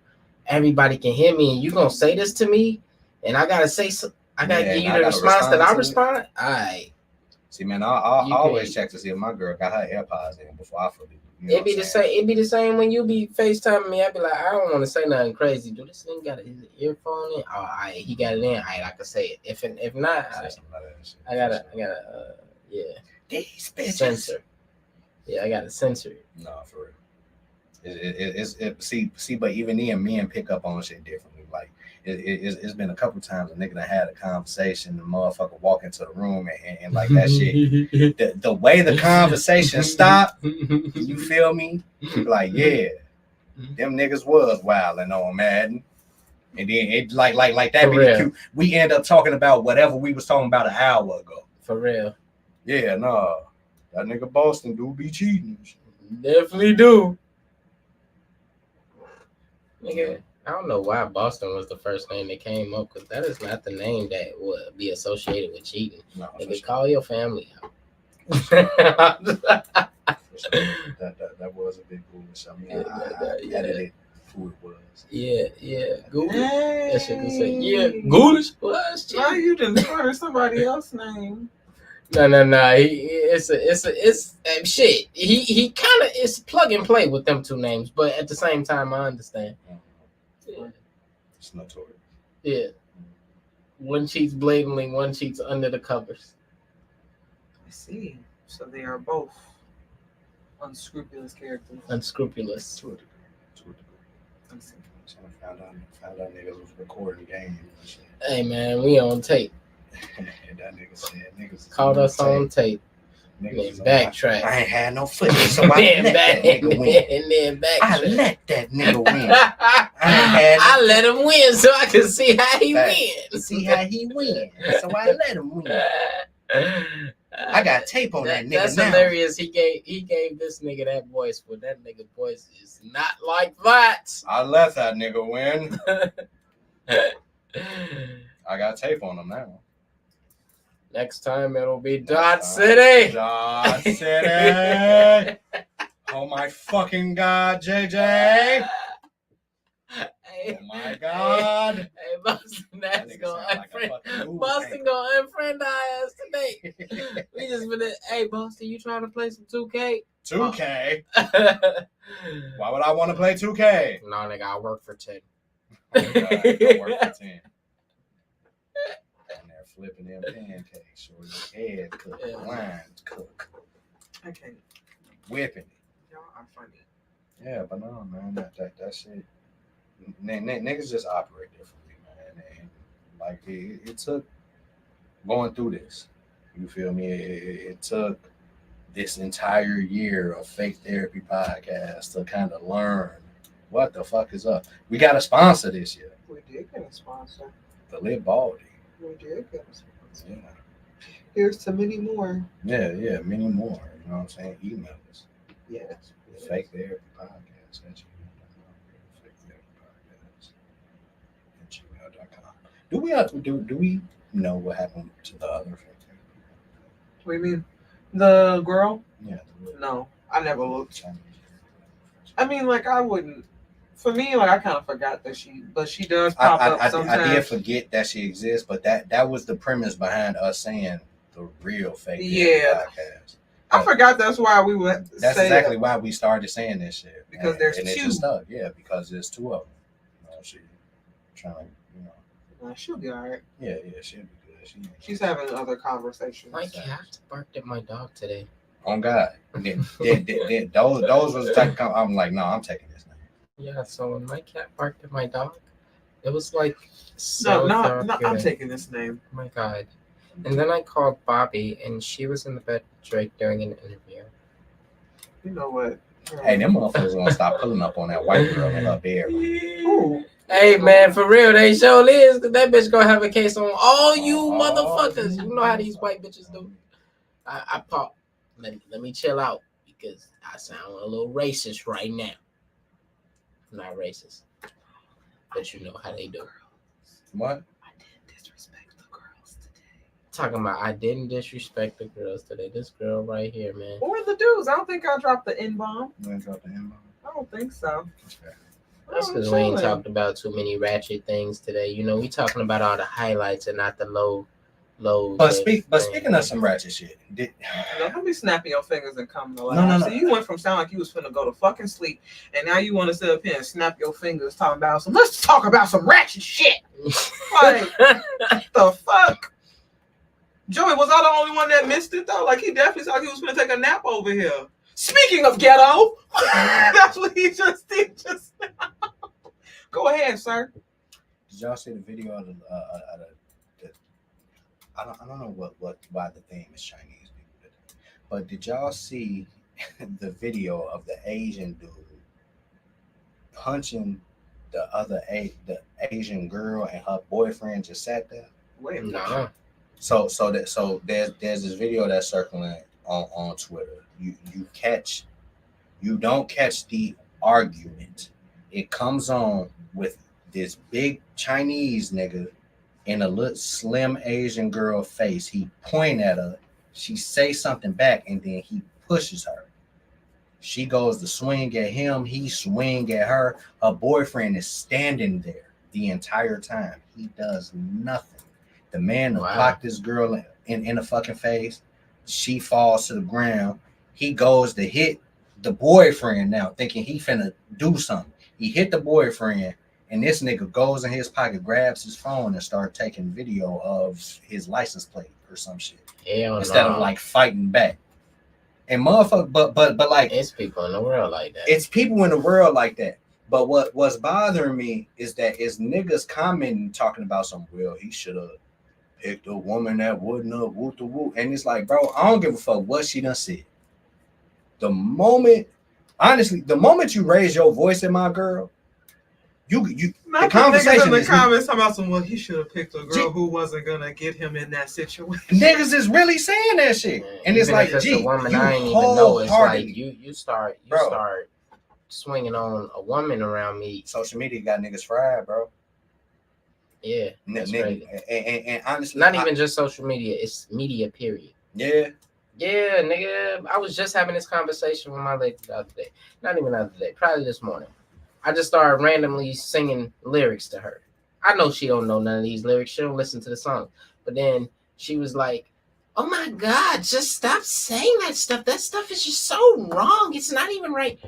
everybody can hear me and you gonna say this to me and I gotta say so. I gotta give you the response that I respond. Alright. See, man, I always check to see if my girl got her AirPods in before I forget. You know It be the same. It be the same when you be FaceTiming me. I be like, I don't want to say nothing crazy. Do this thing got his earphone in? Oh, he got it in. I can say it. If not, I gotta yeah. These bitches. Censor. Yeah, I gotta censor it. No, for real. See, but even then, men pick up on shit differently. Like it's been a couple times a nigga that had a conversation, the motherfucker walk into the room and like that shit. The way the conversation stopped, you feel me? Like, yeah, them niggas was wilding on Madden. And then it like that For be real. cute. We end up talking about whatever we was talking about an hour ago. For real. Yeah, nah. That nigga Boston do be cheating. Definitely do. Nigga, I don't know why Boston was the first name that came up because that is not the name that would be associated with cheating. No, for Nigga, sure. call your family out. That was a big bullish. I mean, Yeah. I edited who it was. Yeah. Google. Hey. That shit can say, yeah, Ghoulish was Now cheating. you didn't started somebody else's name. No. It's shit. He kind of is plug and play with them two names, but at the same time, I understand. Yeah. It's notorious. Yeah. One cheats blatantly, one cheats under the covers. I see. So they are both unscrupulous characters. Unscrupulous. To a degree. I see. So I found out niggas was recording games and shit. Hey man, we on tape. And that nigga said niggas Called us on tape. Niggas Then was on backtrack. I ain't had no footage, so I Then let back that nigga win. and then backtrack. I let that nigga win. had I let him win so I can see how he Facts. wins. See how he win. So I let him win. I got tape on that nigga That's now. hilarious. He gave this nigga that voice, but that nigga voice is not like that. I let that nigga win. I got tape on him now. Next time it'll be Dot City. Dot City. Oh my fucking God, JJ. Oh my God. Hey, Boston, That that's nigga gonna sound like a unfriend. fucking movie Boston anchor. gonna unfriend our ass today. We just been, hey Boston, you trying to play some 2K? 2K? Why would I want to play 2K? No, nigga, I work for 10. Oh, God, I work for 10. And they're flipping them pancakes. Or your head cook, wine cook, I can't. whipping it. Y'all are funny. Yeah, but no, man, that shit. Niggas just operate differently, man. And like it took going through this. You feel me? It took this entire year of Fake Therapy podcast to kind of learn what the fuck is up. We got a sponsor this year, We did get a sponsor. the Lip Baldy. We did get a sponsor. Yeah, Here's to many more. yeah, many more. You know what I'm saying? Email us. Yes. Fake Therapy podcast at gmail.com. Fake Therapy podcast at gmail.com. Do we know what happened to the other Fake Therapy? What do you mean? The girl? Yeah. No, I never looked. Chinese. I mean, like, I wouldn't. For me, like, I kind of forgot that she does pop up sometimes. I did forget that she exists, but that was the premise behind us saying the real Fake Therapy podcast. I forgot that's why we would That's say exactly why we started saying this shit. Because there's and two. It just stuck. Yeah, because there's two of them. You know, she trying to, you know. She'll be all right. Yeah, she'll be good. She's having other conversations. My cat barked at my dog today. On God. Those was the type of, I'm like, no, I'm taking this now. Yeah, so when my cat barked at my dog, it was like No, I'm taking this name. Oh my God. And then I called Bobby, and she was in the bed with Drake during an interview. You know what? Hey, them motherfuckers gonna stop pulling up on that white girl in her bed. Ooh. Hey, man, for real, they sure is. That bitch gonna have a case on all you motherfuckers. You know how these white bitches do. I pop. Let me chill out because I sound a little racist right now. I'm not racist, but you know how they do. What? I didn't disrespect the girls today. Talking about I didn't disrespect the girls today. This girl right here, man. Or the dudes. I don't think I dropped the N-bomb. You ain't dropped the M-bomb? I don't think so. Okay. That's I'm because we ain't chilling. talked about too many ratchet things today. You know, we talking about all the highlights and not the lows. But speaking of some ratchet shit, Don't be snapping your fingers and coming alive. No. So you went from sound like you was finna go to fucking sleep, and now you want to sit up here and snap your fingers talking about some. Let's talk about some ratchet shit. Like the fuck. Joey, was I the only one that missed it though? Like he definitely thought he was finna take a nap over here. Speaking of ghetto, that's what he just did just now. Go ahead, sir. did y'all see the video of the I don't know why the theme is Chinese people, but did y'all see the video of the Asian dude punching the Asian girl and her boyfriend just sat there? Wait a minute. Nah. So there's this video that's circling on Twitter. You don't catch the argument. It comes on with this big Chinese nigga in a little slim Asian girl face. He point at her. She say something back, and then he pushes her. She goes to swing at him. He swing at her. Her boyfriend is standing there the entire time. He does nothing. The man blocked this girl in the fucking face. She falls to the ground. He goes to hit the boyfriend now, thinking he finna do something. He hit the boyfriend. And this nigga goes in his pocket, grabs his phone, and start taking video of his license plate or some shit. Instead of like fighting back. And motherfucker, but like it's people in the world like that. It's people in the world like that. But what's bothering me is that it's niggas commenting talking about some, well, he should have picked a woman that wouldn't have whoop the whoop. And it's like, bro, I don't give a fuck what she done said. The moment you raise your voice at my girl, you not the niggas in the comments talking about some. Well, he should have picked a girl who wasn't gonna get him in that situation. Niggas is really saying that shit, and it's like, gee, a woman I ain't even know. It's like you start swinging on a woman around me. Social media got niggas fried, bro. Yeah, that's crazy. And honestly, not even just social media; it's media. Period. Yeah, nigga. I was just having this conversation with my lady the other day. Not even the other day, probably this morning. I just started randomly singing lyrics to her. I know she don't know none of these lyrics. She don't listen to the song. But then she was like, oh my God, just stop saying that stuff. That stuff is just so wrong. It's not even right.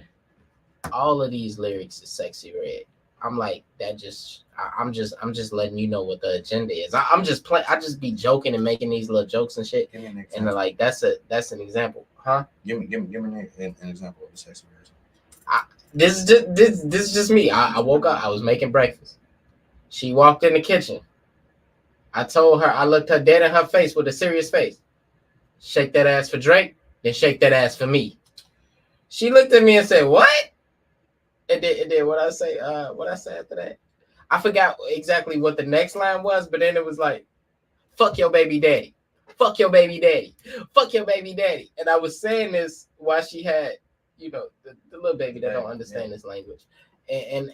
All of these lyrics is Sexy Red. I'm like, I'm just letting you know what the agenda is. I'm just playing. I just be joking and making these little jokes and shit. Give me an And example. like that's an example, huh? Give me an example of the sexy version. This is just me. I woke up. I was making breakfast. She walked in the kitchen. I told her. I looked her dead in her face with a serious face. Shake that ass for Drake, then shake that ass for me. She looked at me and said, "What?" It did. What I say? What I say after that? I forgot exactly what the next line was, but then it was like, "Fuck your baby daddy, fuck your baby daddy, fuck your baby daddy." And I was saying this while she had, the little baby that don't understand this language, and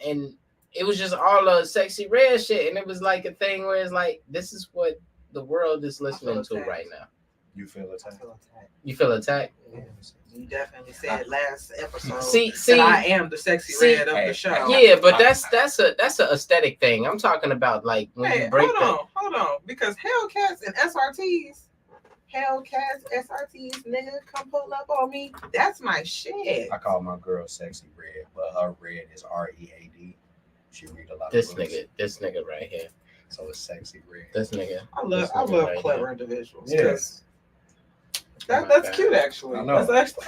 it was just all a sexy red shit, and it was like a thing where it's like, this is what the world is listening to right now. You feel attacked? You feel attacked? Yeah. You definitely said last episode See, that I am the sexy red of the show. Yeah, but that's an aesthetic thing. I'm talking about like when Hey, you break hold on, because Hellcats and SRTs, nigga, come pull up on me. That's my shit. I call my girl sexy red, but her red is READ. She read a lot this of books. this nigga right here. So it's sexy red. This nigga. I love right clever individuals. Yes. That's cute actually. I know. That's actually,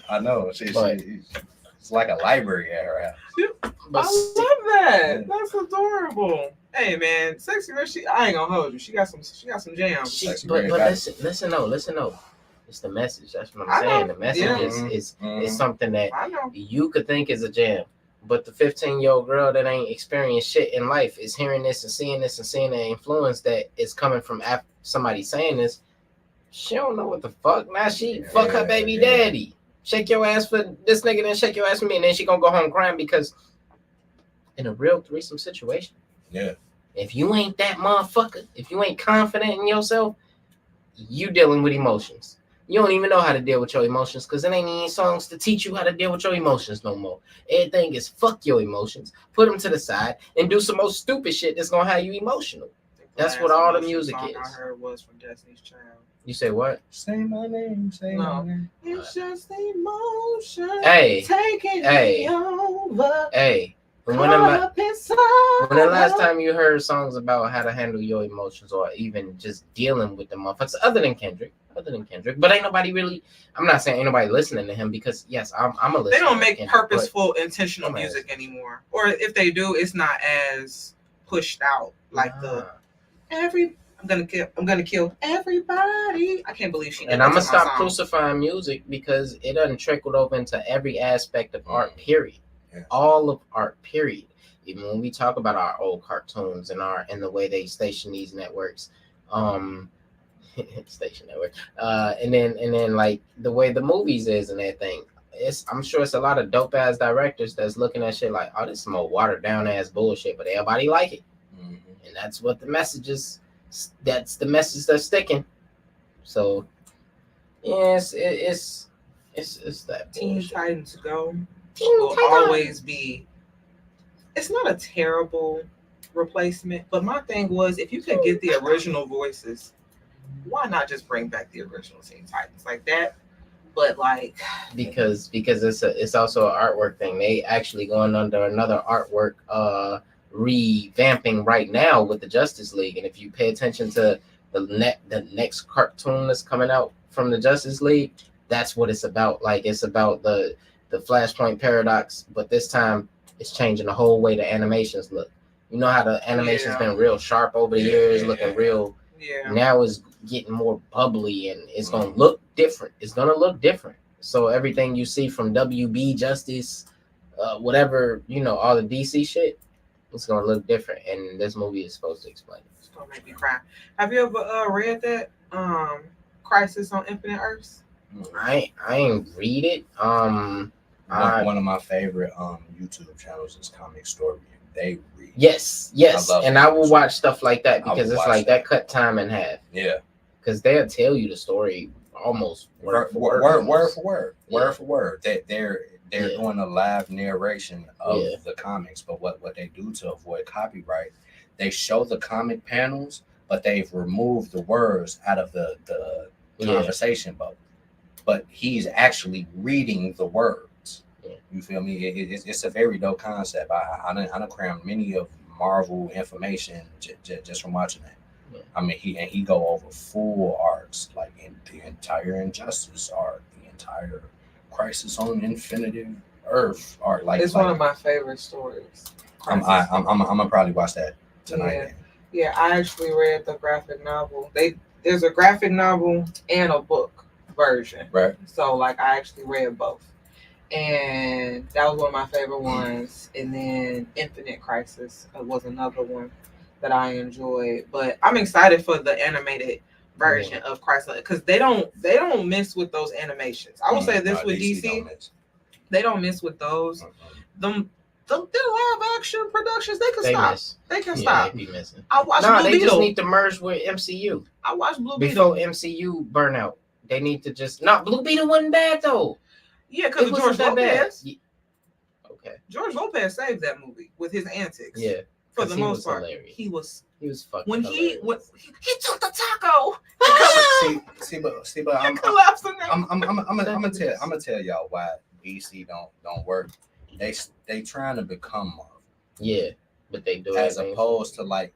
I know. It's like a library at her house. But I love that. That's adorable. Hey man, sexy red. I ain't gonna hold you. She got some jams. but listen though. It's the message. That's what I'm saying. The message is something that I know. you could think is a jam. But the 15-year-old girl that ain't experienced shit in life is hearing this and seeing the influence that is coming from somebody saying this. She don't know what the fuck. Now she fuck her baby daddy. Shake your ass for this nigga, then shake your ass for me. And then she gonna go home crying because in a real threesome situation, if you ain't that motherfucker, if you ain't confident in yourself, you dealing with emotions. You don't even know how to deal with your emotions because there ain't any songs to teach you how to deal with your emotions no more. Everything is fuck your emotions, put them to the side, and do some more stupid shit that's gonna have you emotional. That's what all the music is. I heard was from Destiny's Child. You say what? Say my name. Say my name. It's just emotion. Hey, taking hey, me over. Hey. When the last time you heard songs about how to handle your emotions or even just dealing with the motherfuckers other than Kendrick, but ain't nobody really. I'm not saying ain't nobody listening to him because yes, I'm a listener. They don't make Kendrick, purposeful, intentional music anymore, or if they do, it's not as pushed out like I'm gonna kill everybody. I can't believe she did. And I'm gonna stop crucifying music because it doesn't trickle over into every aspect of art. Period. Yeah. All of art. Period. Even when we talk about our old cartoons and the way they station these networks, station network, and then like the way the movies is and everything. I'm sure it's a lot of dope ass directors that's looking at shit like, oh, this is some more watered down ass bullshit, but everybody like it, and that's what the message is. That's the message that's sticking. So, yes, it's that Teen bullshit. Titans Go will always be. It's not a terrible replacement, but my thing was, if you could get the original voices, why not just bring back the original Teen Titans like that? But like, because it's also an artwork thing. They actually going under another artwork revamping right now with the Justice League, and if you pay attention to the next cartoon that's coming out from the Justice League, that's what it's about. Like, it's about the Flashpoint paradox, but this time it's changing the whole way the animations look. You know how the animation's been real sharp over the years, looking real. Yeah. Now it's getting more bubbly, and it's gonna look different. It's gonna look different. So everything you see from WB Justice, whatever, all the DC shit, it's gonna look different, and this movie is supposed to explain it. It's gonna make me cry. Have you ever read that Crisis on Infinite Earths? I ain't read it. One of my favorite YouTube channels is Comic Story. They read. Yes, I will watch stuff like that because it's like that cut time in half. Yeah, because they'll tell you the story almost word for word. They're doing a live narration of the comics, but what they do to avoid copyright, they show the comic panels, but they've removed the words out of the conversation bubble. But he's actually reading the words. Yeah. You feel me? It's a very dope concept. I done crammed many of Marvel information just from watching that. Yeah. I mean, he go over full arcs, like in the entire Injustice arc, the entire Crisis on Infinite Earth arc. Like It's one of my favorite stories. I'm gonna probably watch that tonight. Yeah, I actually read the graphic novel. There's a graphic novel and a book version. Right. So like I actually read both. And that was one of my favorite ones. And then Infinite Crisis was another one that I enjoyed. But I'm excited for the animated version of Crisis because they don't miss with those animations. I will say this with DC, they don't miss with those. Them their live action productions, they can stop. Miss. They can stop. They be missing. I watched No, Blue they Beetle. just need to merge with MCU. I watched Blue Beetle. Before MCU burnout. They need to just Blue Beetle wasn't bad though. Yeah, because It George wasn't that bad. Lopez. Okay. George Lopez saved that movie with his antics. Yeah. For 'cause the he most was part, hilarious. he was fucking when hilarious. he took the taco. See, but I'm Collapsing. I'm gonna tell y'all why DC don't work. They trying to become Marvel. Yeah, but they do as it opposed to like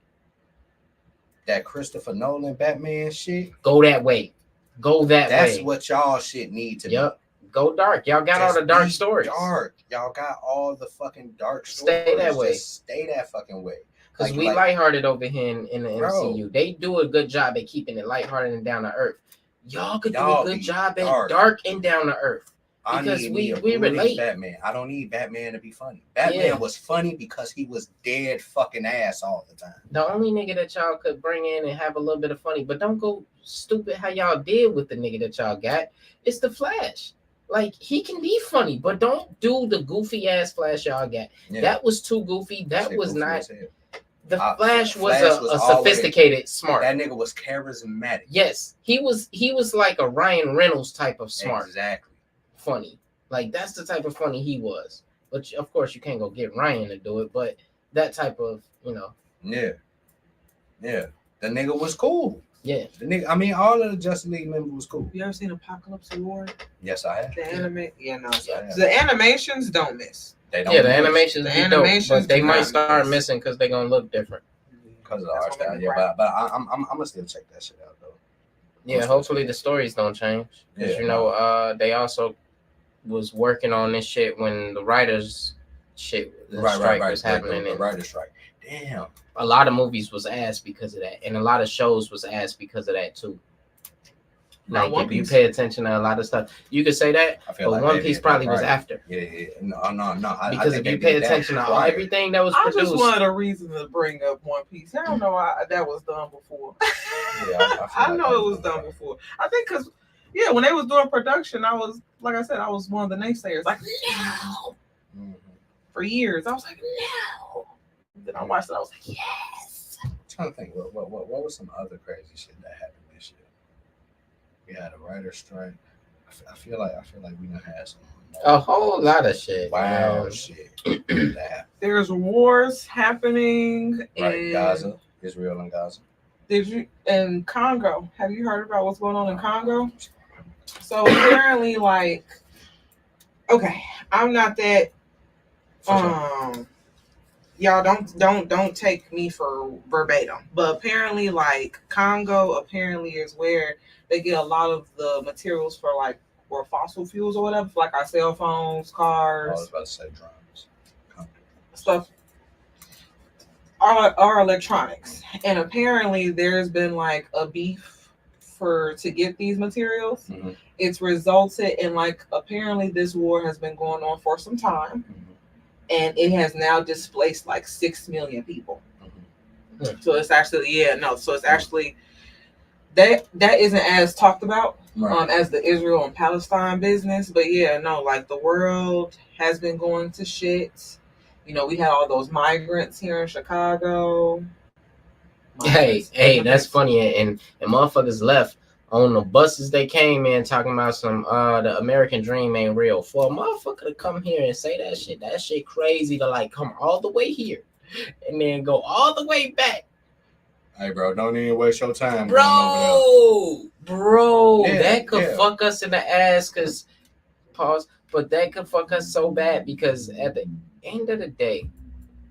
that Christopher Nolan Batman shit. Go that way. Go that way. That's what y'all shit need to Yep. Go dark. Y'all got all the dark stories. Dark. Y'all got all the fucking dark stories. Stay that way. Just stay that fucking way. Because we lighthearted over here in the Bro. MCU. They do a good job at keeping it lighthearted and down to earth. Y'all could do Y'all a good be job at dark. dark and down to earth. I Because need we me a broody relate. Batman. I don't need Batman to be funny. Batman Yeah. was funny because he was dead fucking ass all the time. The only nigga that y'all could bring in and have a little bit of funny, but don't go stupid how y'all did with the nigga that y'all got. It's the Flash. Like, he can be funny, but don't do the goofy ass Flash y'all got. Yeah. That was too goofy. That Shit was goofy not. as hell. The Flash was Flash was a always- sophisticated, smart. That nigga was charismatic. Yes, he was like a Ryan Reynolds type of smart, Exactly. funny. Like, that's the type of funny he was. But of course, you can't go get Ryan to do it. But that type of, Yeah. Yeah. The nigga was cool. yeah. The nigga, I mean, all of the Justice League members was cool. You ever seen Apocalypse Award? Yes, I have. The anime? Yeah, no. Yeah. The animations don't miss. They don't Yeah, the miss animations, The be dope, animations but they do might not start miss. missing because they're gonna look different. because of the That's art what style. made me Yeah, cry. but I'm gonna still check that shit out though. Yeah, hopefully the stories don't change because Yeah, they also was working on this shit when the writers shit the Right. strike was happening, The and writer's strike. Damn. a lot of movies was asked because of that, and a lot of shows was asked because of that too. Not Like One if you Piece. pay attention to a lot of stuff, you could say that, I feel but like One maybe Piece it's probably was right. after Yeah. No. I because think if you they pay did that attention to prior. everything that was I produced, just wanted a reason to bring up One Piece. I don't know why that was done before. Yeah, I feel I like know that it was done before. I think because, yeah, when they was doing production, I was, like I said, I was one of the naysayers. Like, no. Mhm. For years, I was like, no. Then I watched it. I was like, yes. I'm trying to think. What was some other crazy shit that happened this year? We had a writer's strike. I feel like we done had some a whole lot of shit. wow man. shit that happened. There's wars happening Right, in Gaza, Israel and Gaza. in Congo. Have you heard about what's going on in Congo? So apparently, like, okay, I'm not that. For sure. Y'all don't take me for verbatim, but apparently, like, Congo apparently is where they get a lot of the materials for like or fossil fuels or whatever, for like our cell phones, I cars, was about to say drums. stuff. Our electronics, and apparently there's been like a beef to get these materials. Mhm. It's resulted in, like, apparently this war has been going on for some time, and it has now displaced like 6 million people. Mhm. So it's actually so it's actually that isn't as talked about Right. as the Israel and Palestine business, but like the world has been going to shit. We had all those migrants here in Chicago. Hey, that's funny. And motherfuckers left on the buses. They came in talking about some the American dream ain't real. For a motherfucker to come here and say that shit crazy to like come all the way here and then go all the way back. Hey, bro, don't even waste your time. Bro, Yeah, that could yeah. fuck us in the ass but that could fuck us so bad because at the end of the day,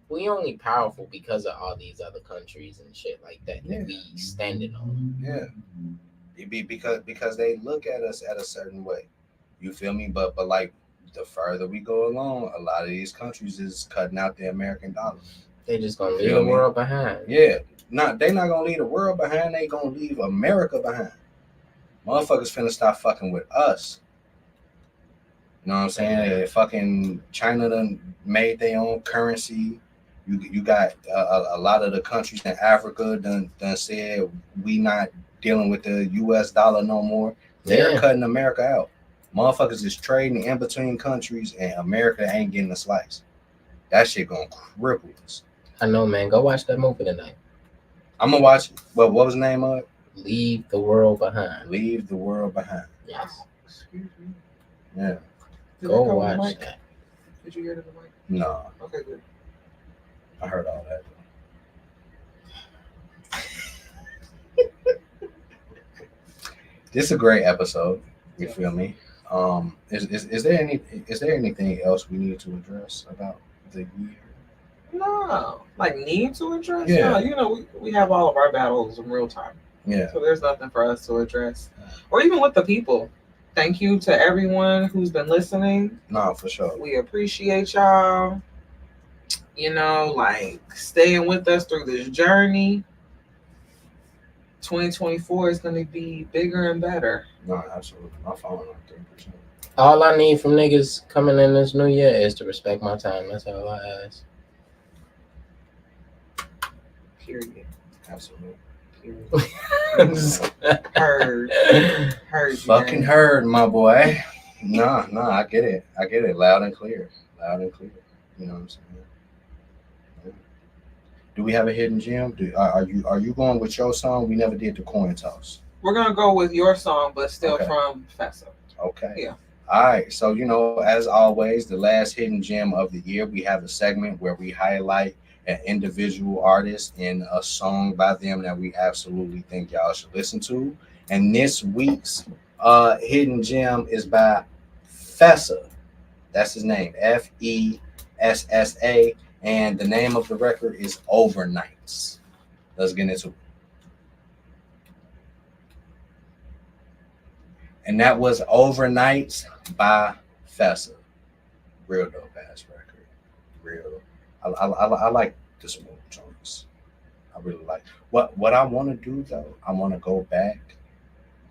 we only powerful because of all these other countries and shit like that Yeah. that we standing on. Yeah. It be because they look at us at a certain way. You feel me? But like the further we go along, a lot of these countries is cutting out the American dollar. They just gonna You leave feel the me? world behind. Yeah. They not gonna leave the world behind, they gonna leave America behind. Motherfuckers finna stop fucking with us. You know what I'm saying? Fucking China done made their own currency. You got a lot of the countries in Africa done said we not dealing with the U.S. dollar no more. They're cutting America out. Motherfuckers is trading in between countries, and America ain't getting a slice. That shit gonna cripple us. I know, man. Go watch that movie tonight. I'm gonna watch it. What was the name of it? Leave the world behind. Leave the world behind. Yes. Excuse me. Yeah. Did Go that come on the watch mic? that. Did you hear it in the mic? No, Okay, good. I heard all that. This is a great episode. You feel me? Is there anything else we need to address about the year? No, like need to address. Yeah. No, you know, we have all of our battles in real time, Yeah. so there's nothing for us to address, or even with the people. Thank you to everyone who's been listening. No, for sure. We appreciate y'all. You know, like staying with us through this journey. 2024 is going to be bigger and better. No, absolutely. My phone on 3%. All I need from niggas coming in this new year is to respect my time. That's all I ask. Period. Absolutely. Period. Heard. Heard. You, Fucking man. heard, my boy. No, I get it. Loud and clear. You know what I'm saying? Yeah. Do we have a hidden gem? Are you going with your song? We never did the coin toss. We're gonna go with your song, but still Okay. from Fessa. Okay. Yeah. All right. So, you know, as always, the last hidden gem of the year, we have a segment where we highlight an individual artist and a song by them that we absolutely think y'all should listen to. And this week's hidden gem is by Fessa. That's his name, Fessa. And the name of the record is Overnights. Let's get into it. And that was Overnights by Fessa. Real dope ass record. Real. I like the smooth joints. I really like. What I want to do though, I want to go back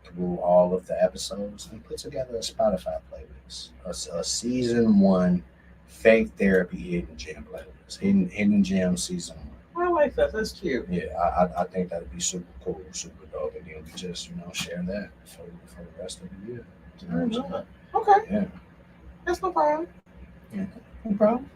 through all of the episodes and put together a Spotify playlist. A season 1 Fake Therapy Hidden Gem playlist. Hidden Gem season 1. I like that. That's cute. Yeah, I think that'd be super cool, super dope, and then we just share that for the rest of the year. You know what I'm saying? Okay. Yeah. That's no problem. No problem.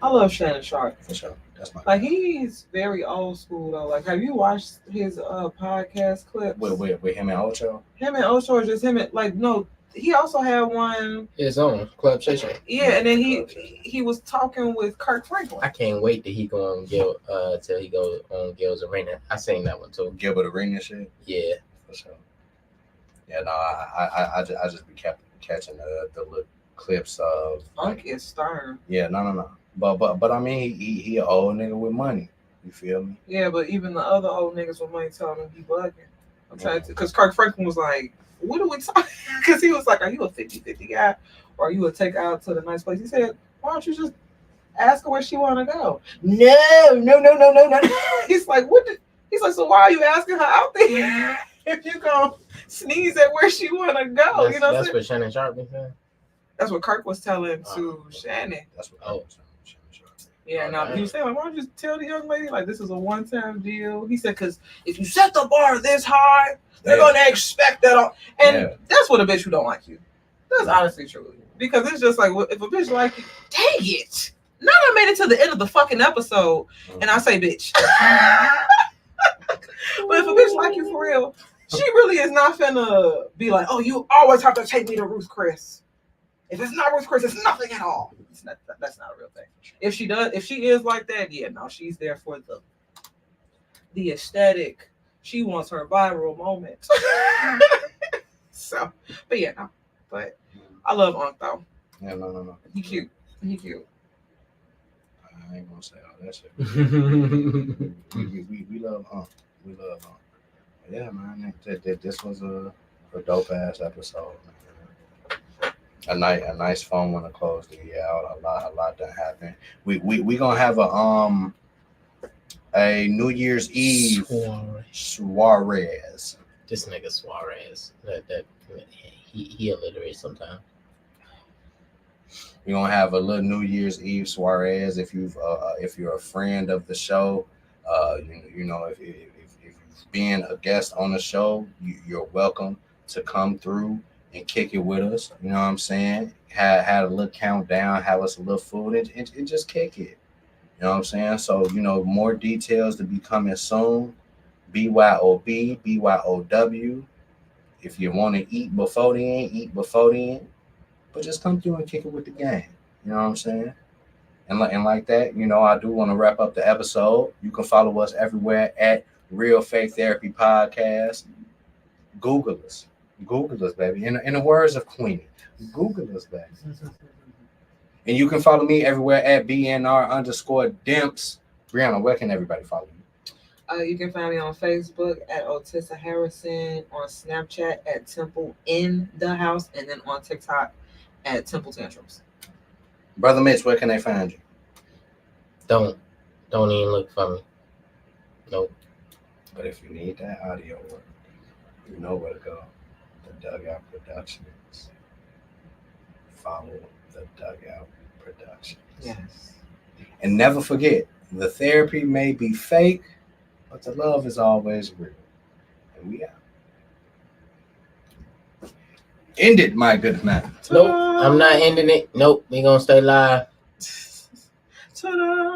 I love Shannon Sharp. For sure. That's my Like he's very old school though. Like, have you watched his podcast clips? with him and Ocho. Him and Ocho, or just him and no. He also had one. His own Club Station. Yeah, and then he was talking with Kirk Franklin. I can't wait till he go on Gil till he go on Gil's Arena. I seen that one too. Gilbert Arena shit. Yeah. For sure. Yeah, no, I just be catching the little clips of. Unc is stern. Yeah, no. But I mean, he an old nigga with money. You feel me? Yeah, but even the other old niggas with money telling him he bugging. I'm trying to, because Kirk Franklin was like, what are we talking? Because he was like, are you a 50-50 guy? Or are you a take out to the nice place? He said, why don't you just ask her where she want to go? No. He's like, he's like, so why are you asking her out there if you gonna sneeze at where she want to go? You know That's what Shannon Sharp been saying. That's what Kirk was telling to Shannon. That's what. Oh. Yeah, now he was saying, like, why don't you just tell the young lady, like, this is a one-time deal? He said, because if you set the bar this high, they're going to expect that. And that's what a bitch who don't like you. That's honestly true. Because it's just like, if a bitch like you, dang it. Now I made it to the end of the fucking episode, and I say bitch. But if a bitch like you for real, she really is not finna be like, oh, you always have to take me to Ruth Chris. If it's not Ruth Chris, it's nothing at all. That's not a real thing. If she is like that, yeah, no, she's there for the aesthetic. She wants her viral moment. So, but yeah, no. But I love Unc though. Yeah, no. He cute. I ain't gonna say all that shit. We love We love Yeah, man. This was a dope ass episode. Man. A nice fun one to close the year out. A lot done happened. We gonna have a New Year's Eve soiree. This nigga Suarez. That he illiterate sometimes. We're gonna have a little New Year's Eve soiree. If you're a friend of the show, you know if you've been a guest on the show, you're welcome to come through and kick it with us. You know what I'm saying? Had a little countdown, have us a little food, and just kick it. You know what I'm saying? So more details to be coming soon. BYOB, BYOW. If you want to eat before then, eat before then. But just come through and kick it with the gang. You know what I'm saying? And like that, I do want to wrap up the episode. You can follow us everywhere at Real Faith Therapy Podcast. Google us. Google us, baby. In the words of Queenie, Google us, baby. And you can follow me everywhere at BNR_Dimps. Brianna, where can everybody follow you? You can find me on Facebook at Otissa Harrison, on Snapchat at Temple in the House, and then on TikTok at Temple Tantrums. Brother Mitch, where can they find you? Don't even look for me. Nope. But if you need that audio work, you know where to go. The Dugout Productions. Follow the Dugout Productions. Yes. And never forget, the therapy may be fake, but the love is always real. And we out. End it, my good man. Nope, I'm not ending it. Nope, we gonna stay live. Ta-da!